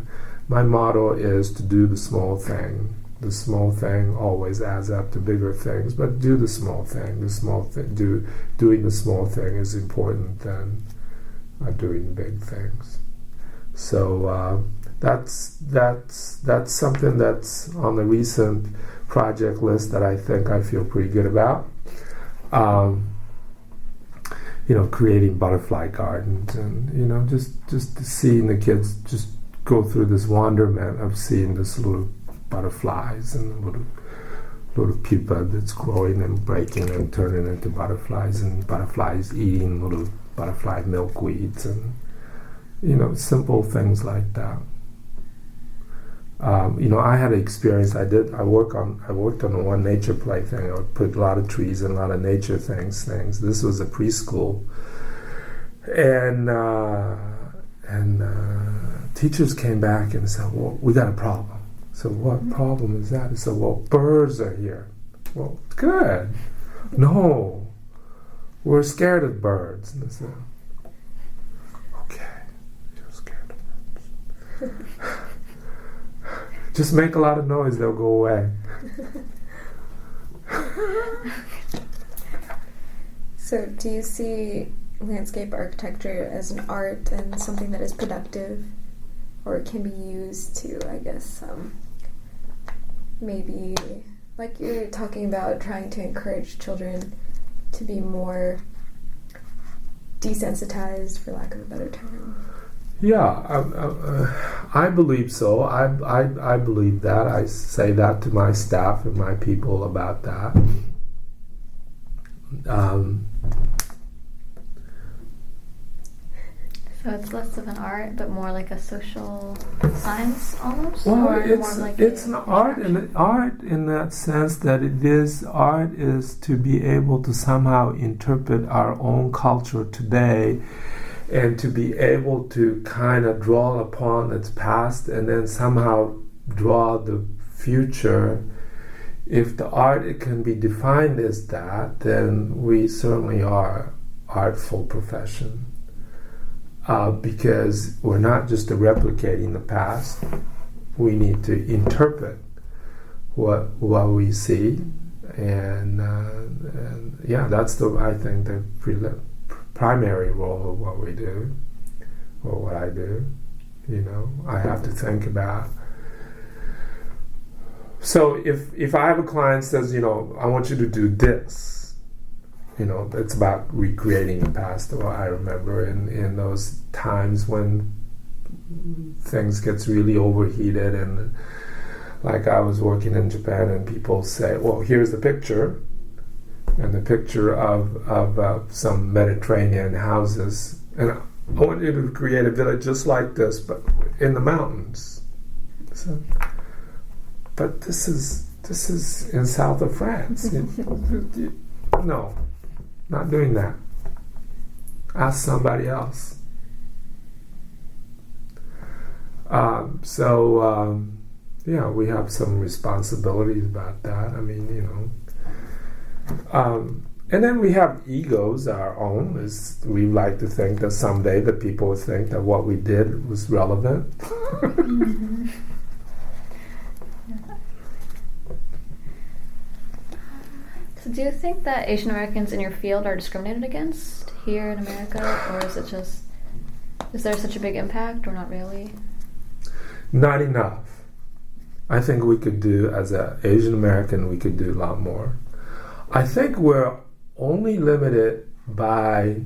My motto is to do the small thing. The small thing always adds up to bigger things, but do the small thing. Doing the small thing is important than doing big things. So that's something that's on the recent project list that I feel pretty good about. You know, creating butterfly gardens, and you know, just seeing the kids just go through this wonderment of seeing this little butterflies and little pupa that's growing and breaking and turning into butterflies, and butterflies eating little butterfly milkweeds, and you know, simple things like that. You know, I had an experience. I worked on the One Nature Play thing. I would put a lot of trees and a lot of nature things. This was a preschool, and teachers came back and said, "Well, we got a problem." So, what problem is that? I said, "Well, birds are here." Well, good. No, we're scared of birds. And I said, "Okay, you're scared of birds." Just make a lot of noise, they'll go away. So do you see landscape architecture as an art and something that is productive, or can be used to, I guess, maybe, like you're talking about trying to encourage children to be more desensitized, for lack of a better term? Yeah, I believe so. I believe that. I say that to my staff and my people about that. So it's less of an art, but more like a social science almost? Well, or it's more like it's an art in that sense that art is to be able to somehow interpret our own culture today, and to be able to kind of draw upon its past and then somehow draw the future. If the art it can be defined as that, then we certainly are artful profession. Because we're not just replicating the past, we need to interpret what we see, and yeah, that's I think the primary role of what we do, or what I do. You know, I have to think about. So if I have a client says, you know, I want you to do this. You know, it's about recreating the past. Or I remember in those times when things gets really overheated, and like I was working in Japan, and people say, well, here's the picture, and the picture of some Mediterranean houses, and I want you to create a village just like this, but in the mountains. So, but this is in south of France. No. Not doing that. Ask somebody else. Yeah, we have some responsibilities about that. I mean, you know. And then we have egos, our own. We like to think that someday the people would think that what we did was relevant. Mm-hmm. So do you think that Asian Americans in your field are discriminated against here in America, or is there such a big impact, or not really? Not enough. I think we could do, as an Asian American, we could do a lot more. I think we're only limited by,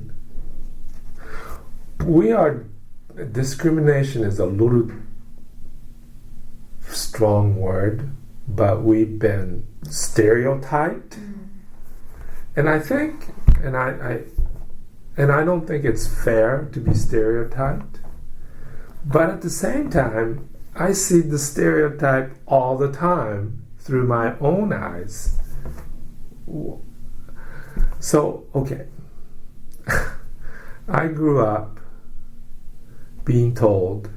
discrimination is a little strong word, but we've been stereotyped. And I think, and I don't think it's fair to be stereotyped. But at the same time, I see the stereotype all the time through my own eyes. So, okay. I grew up being told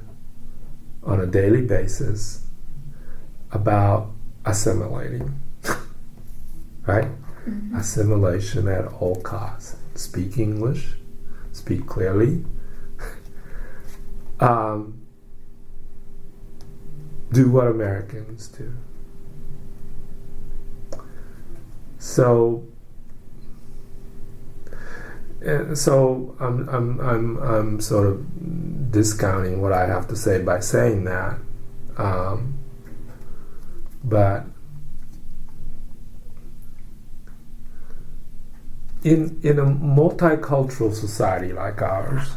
on a daily basis about assimilating, right? Mm-hmm. Assimilation at all costs. Speak English, speak clearly, do what Americans do. So I'm sort of discounting what I have to say by saying that, but in a multicultural society like ours,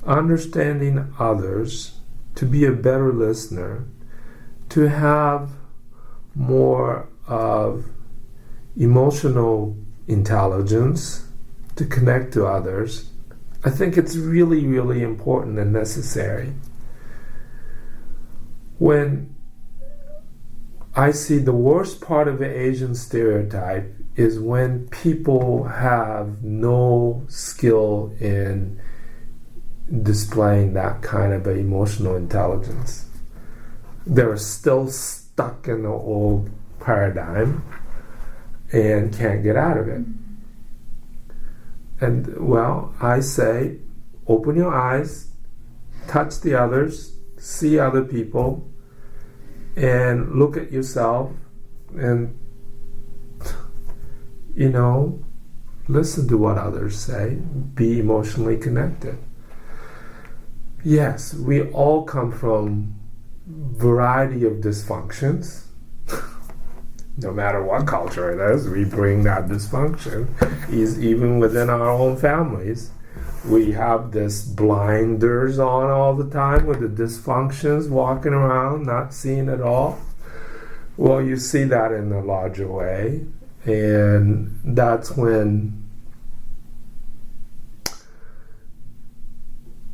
understanding others, to be a better listener, to have more of emotional intelligence, to connect to others, I think it's really, really important and necessary. When I see the worst part of the Asian stereotype is when people have no skill in displaying that kind of emotional intelligence. They're still stuck in the old paradigm and can't get out of it. And well, I say, open your eyes, touch the others, see other people, and look at yourself, and listen to what others say, be emotionally connected. Yes, we all come from variety of dysfunctions. No matter what culture it is, we bring that dysfunction. Even within our own families, we have this blinders on all the time with the dysfunctions, walking around, not seeing it all. Well, you see that in a larger way, and that's when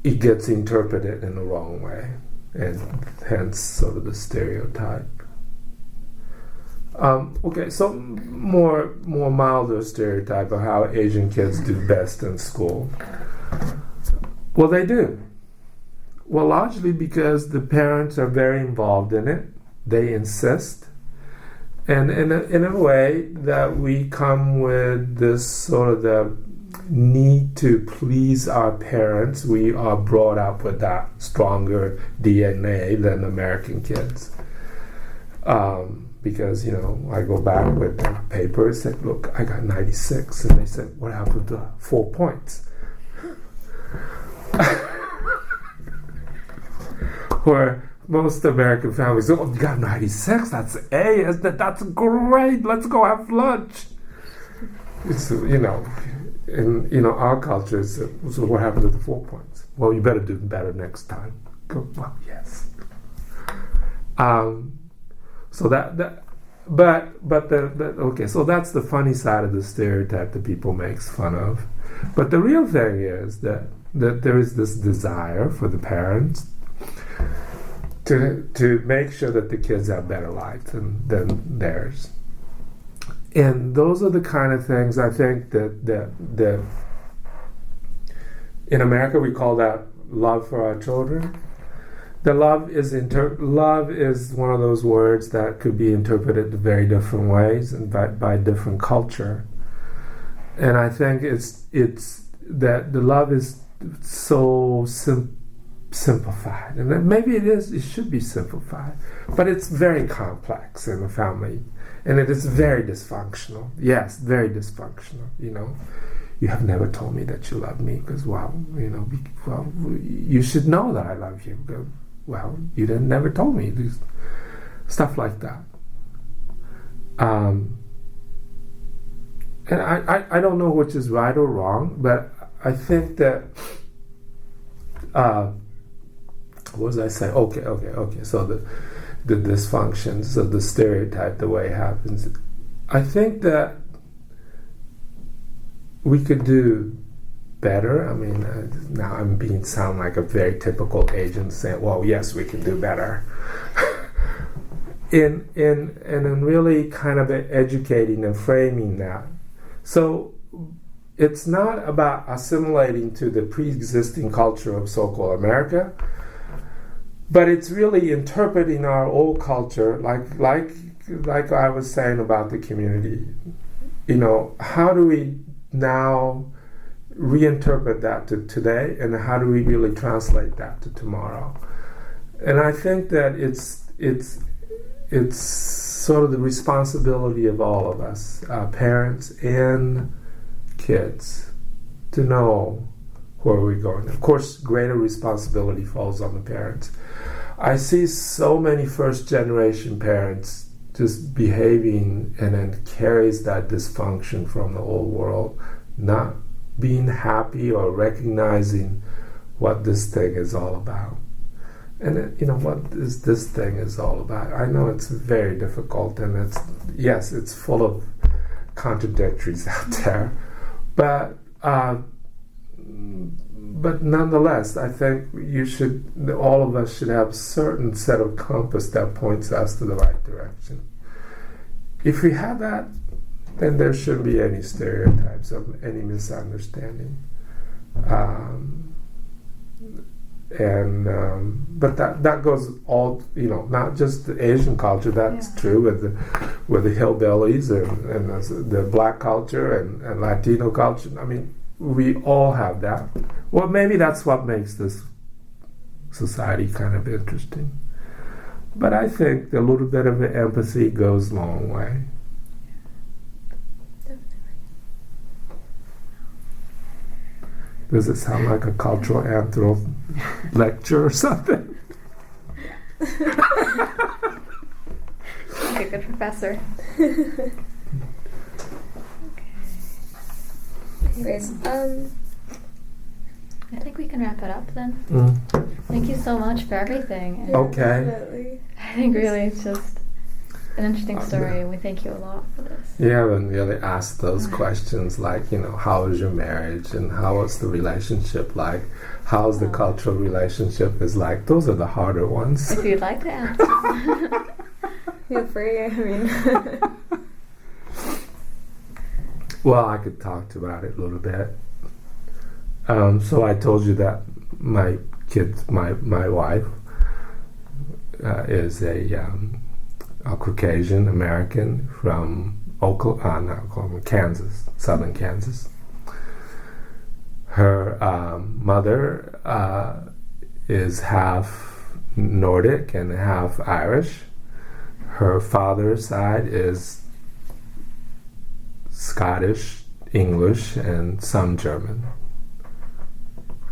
it gets interpreted in the wrong way, and hence sort of the stereotype. Okay, so more milder stereotype of how Asian kids do best in school. Well, they do. Well, largely because the parents are very involved in it. They insist. And in a way that we come with this sort of the need to please our parents. We are brought up with that stronger DNA than American kids. Because, I go back with the paper and said, look, I got 96. And they said, what happened to 4 points? Where most American families, oh, you got 96, that's A, that's great, let's go have lunch. It's, in our culture, so what happened to the 4 points? Well, you better do better next time. Go, well, yes. So okay, so that's the funny side of the stereotype that people makes fun of. But the real thing is that there is this desire for the parents to make sure that the kids have better lives than theirs. And those are the kind of things I think that in America we call that love for our children. The love is one of those words that could be interpreted very different ways and by different culture. And I think it's that the love is so simplified, and maybe it should be simplified, but it's very complex in the family, and it is very dysfunctional. Yes, very dysfunctional. You have never told me that you love me because, you should know that I love you. Well, you never told me. Stuff like that. And I don't know which is right or wrong, but I think that what was I saying? Okay. So the dysfunctions, so the stereotype, the way it happens. I think that we could do better. I mean, now I'm being sound like a very typical Asian saying, "Well, yes, we can do better." in really kind of educating and framing that. So it's not about assimilating to the pre-existing culture of so-called America, but it's really interpreting our old culture, like I was saying about the community. You know, how do we now reinterpret that to today, and how do we really translate that to tomorrow? And I think that it's sort of the responsibility of all of us, parents and kids, to know where we're going. Of course, greater responsibility falls on the parents. I see so many first-generation parents just behaving, and then carries that dysfunction from the old world, not being happy or recognizing what this thing is all about. And what is this thing is all about? I know it's very difficult, and it's full of contradictories out there, but nonetheless, I think all of us should have a certain set of compass that points us to the right direction. If we have that, then there shouldn't be any stereotypes of any misunderstanding. But that goes all, not just the Asian culture. That's true with the hillbillies and the black culture and Latino culture. I mean, we all have that. Well, maybe that's what makes this society kind of interesting. But I think a little bit of empathy goes a long way. Does it sound like a cultural anthro lecture or something? Like a good professor. Anyways, I think we can wrap it up then. Mm. Thank you so much for everything. And Okay. Definitely. I think really it's just an interesting story, and we thank you a lot for this. You haven't really asked those questions like, how was your marriage and how was the relationship like? How's the cultural relationship is like? Those are the harder ones. If you'd like to answer. Feel free, I mean. Well, I could talk about it a little bit. So I told you that my wife is a Caucasian American from Oklahoma, Kansas, southern Kansas. Her mother is half Nordic and half Irish. Her father's side is Scottish, English, and some German.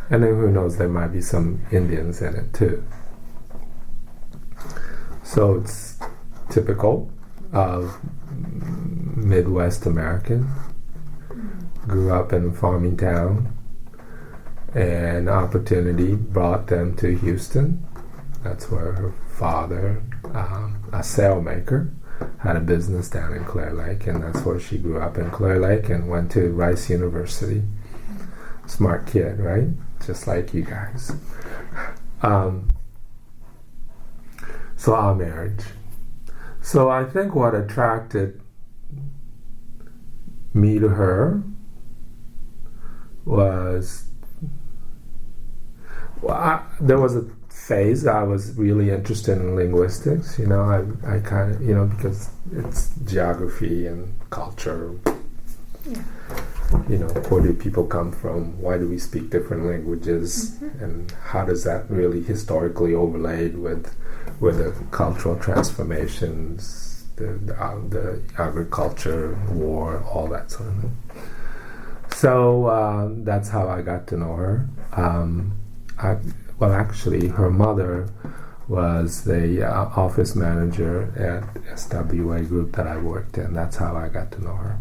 And then who knows, there might be some Indians in it too. So it's typical of Midwest American. Grew up in a farming town, and opportunity brought them to Houston. That's where her father, a sailmaker, had a business down in Clear Lake, and that's where she grew up in Clear Lake and went to Rice University. Smart kid, right? Just like you guys. So our marriage. So I think what attracted me to her was, there was a phase I was really interested in linguistics. I kind of, because it's geography and culture. Yeah. Where do people come from? Why do we speak different languages? Mm-hmm. And how does that really historically overlaid with the cultural transformations, the agriculture, war, all that sort of thing. So that's how I got to know her. Actually, her mother was the office manager at SWA Group that I worked in. That's how I got to know her.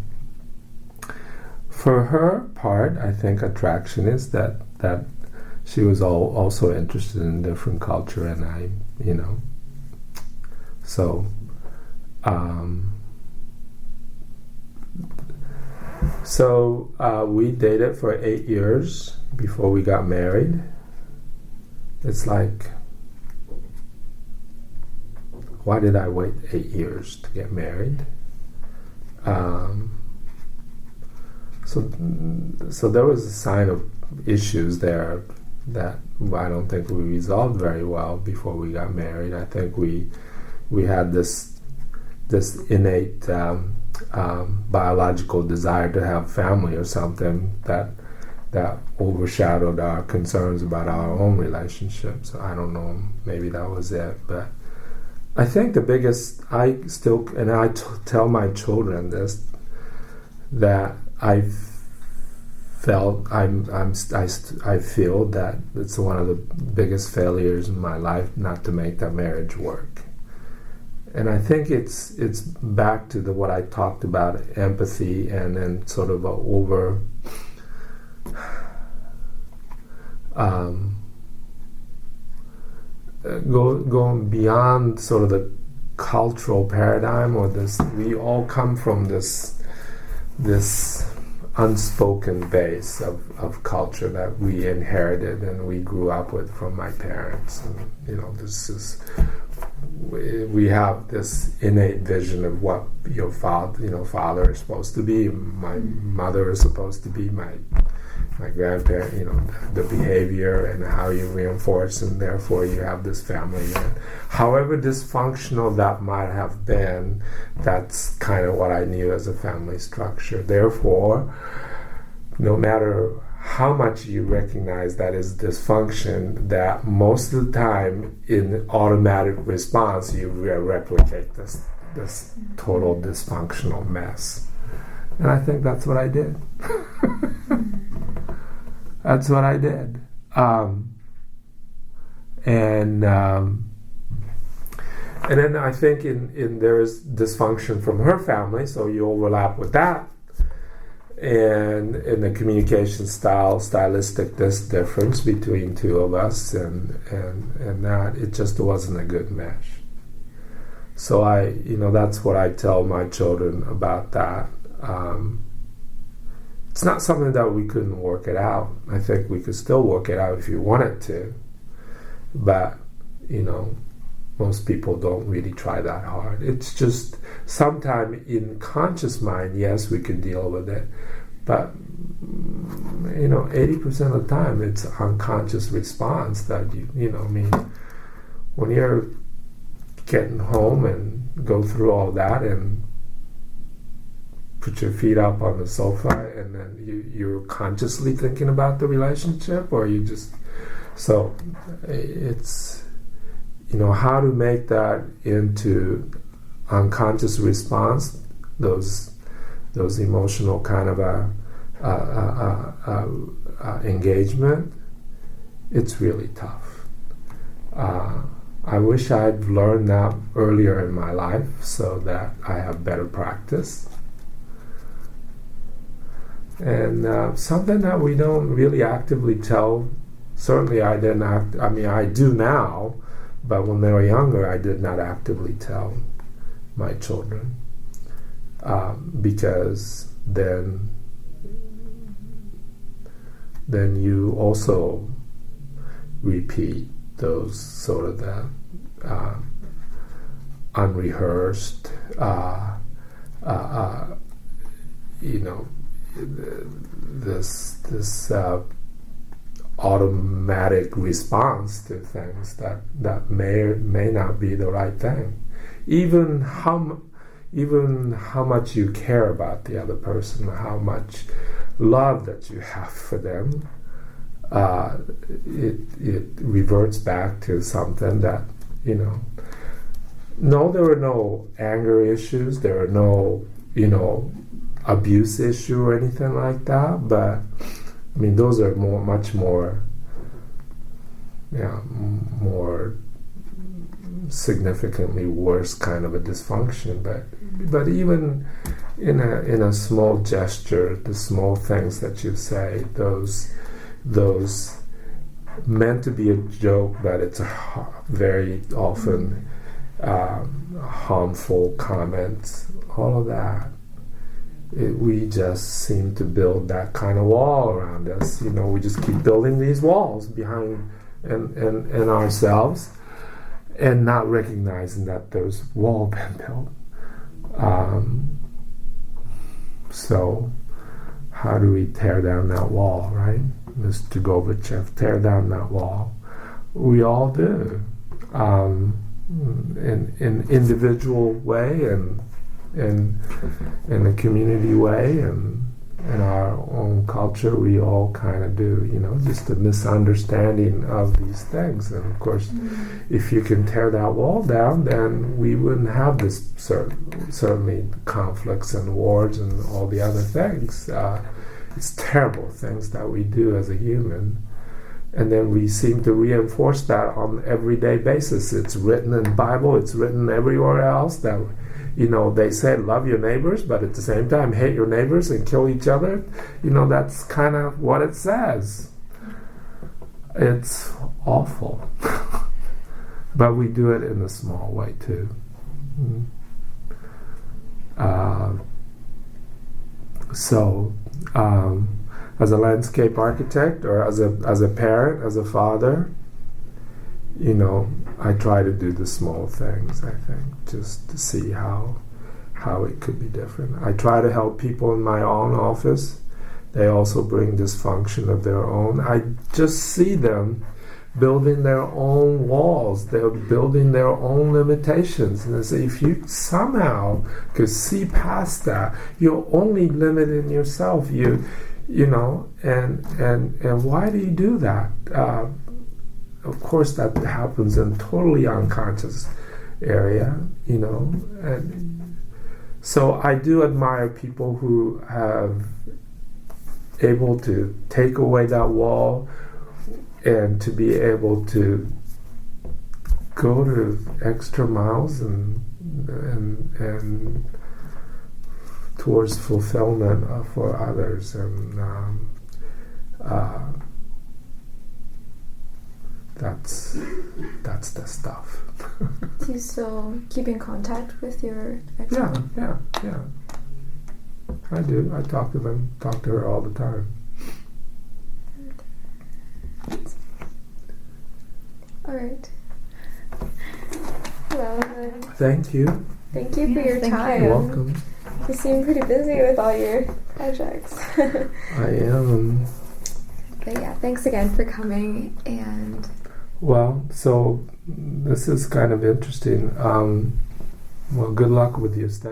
For her part, I think attraction is that she was also interested in different culture, and I, so. We dated for 8 years before we got married. It's like, why did I wait 8 years to get married? So there was a sign of issues there that I don't think we resolved very well before we got married. I think we had this innate biological desire to have family or something that overshadowed our concerns about our own relationships. I don't know, maybe that was it, but I think the biggest, I tell my children this, that I feel that it's one of the biggest failures in my life not to make that marriage work. And I think it's back to what I talked about, empathy, and then sort of going beyond sort of the cultural paradigm, or this. We all come from this unspoken base of culture that we inherited and we grew up with from my parents. And, we have this innate vision of what your father is supposed to be, my mother is supposed to be, my grandparent, the behavior and how you reinforce, and therefore you have this family. And however dysfunctional that might have been, that's kind of what I knew as a family structure. Therefore, no matter how much you recognize that is dysfunction, that most of the time in automatic response you replicate this total dysfunctional mess. And I think that's what I did. That's what I did. And then I think in there's dysfunction from her family, so you overlap with that. And in the communication stylistic difference between two of us, and that it just wasn't a good mesh. So that's what I tell my children about that. It's not something that we couldn't work it out. I think we could still work it out if you wanted to, but most people don't really try that hard. It's just sometime in conscious mind, yes, we can deal with it, but 80% of the time it's unconscious response that when you're getting home and go through all that and put your feet up on the sofa, and then you're consciously thinking about the relationship, or you just, so it's how to make that into unconscious response, those emotional kind of engagement. It's really tough. I wish I'd learned that earlier in my life so that I have better practice. And something that we don't really actively tell, certainly I do now, but when they were younger, I did not actively tell my children, because then you also repeat those sort of the unrehearsed, this automatic response to things that may or may not be the right thing. Even how much you care about the other person, how much love that you have for them, it reverts back to something that, no, there were no anger issues, there are no, abuse issue or anything like that, but those are much more significantly worse kind of a dysfunction. But even in a small gesture, the small things that you say, those meant to be a joke, but it's very often harmful comments. All of that. We just seem to build that kind of wall around us. We just keep building these walls behind and ourselves, and not recognizing that there's wall been built. So how do we tear down that wall, right? Mr. Gorbachev, tear down that wall. We all do, in individual way and in a community way, and in our own culture, we all kind of do. Just a misunderstanding of these things. And of course, if you can tear that wall down, then we wouldn't have this certainly conflicts and wars and all the other things. It's terrible things that we do as a human. And then we seem to reinforce that on an everyday basis. It's written in the Bible, it's written everywhere else that, they say love your neighbors, but at the same time hate your neighbors and kill each other. That's kind of what it says. It's awful. But we do it in a small way too. As a landscape architect, or as a parent, as a father, I try to do the small things, I think, just to see how it could be different. I try to help people in my own office. They also bring dysfunction of their own. I just see them building their own walls. They're building their own limitations. And I say, if you somehow could see past that, you're only limiting yourself. And why do you do that? Of course, that happens in totally unconscious area, and so I do admire people who have able to take away that wall and to be able to go to extra miles and towards fulfillment for others, and that's the stuff. Do you still keep in contact with your ex? Yeah. I do. I talk to her all the time. All right. Well, thank you. Thank you for your time. You're welcome. You seem pretty busy with all your projects. I am. But yeah, thanks again for coming. And well, so this is kind of interesting. Well, good luck with your study.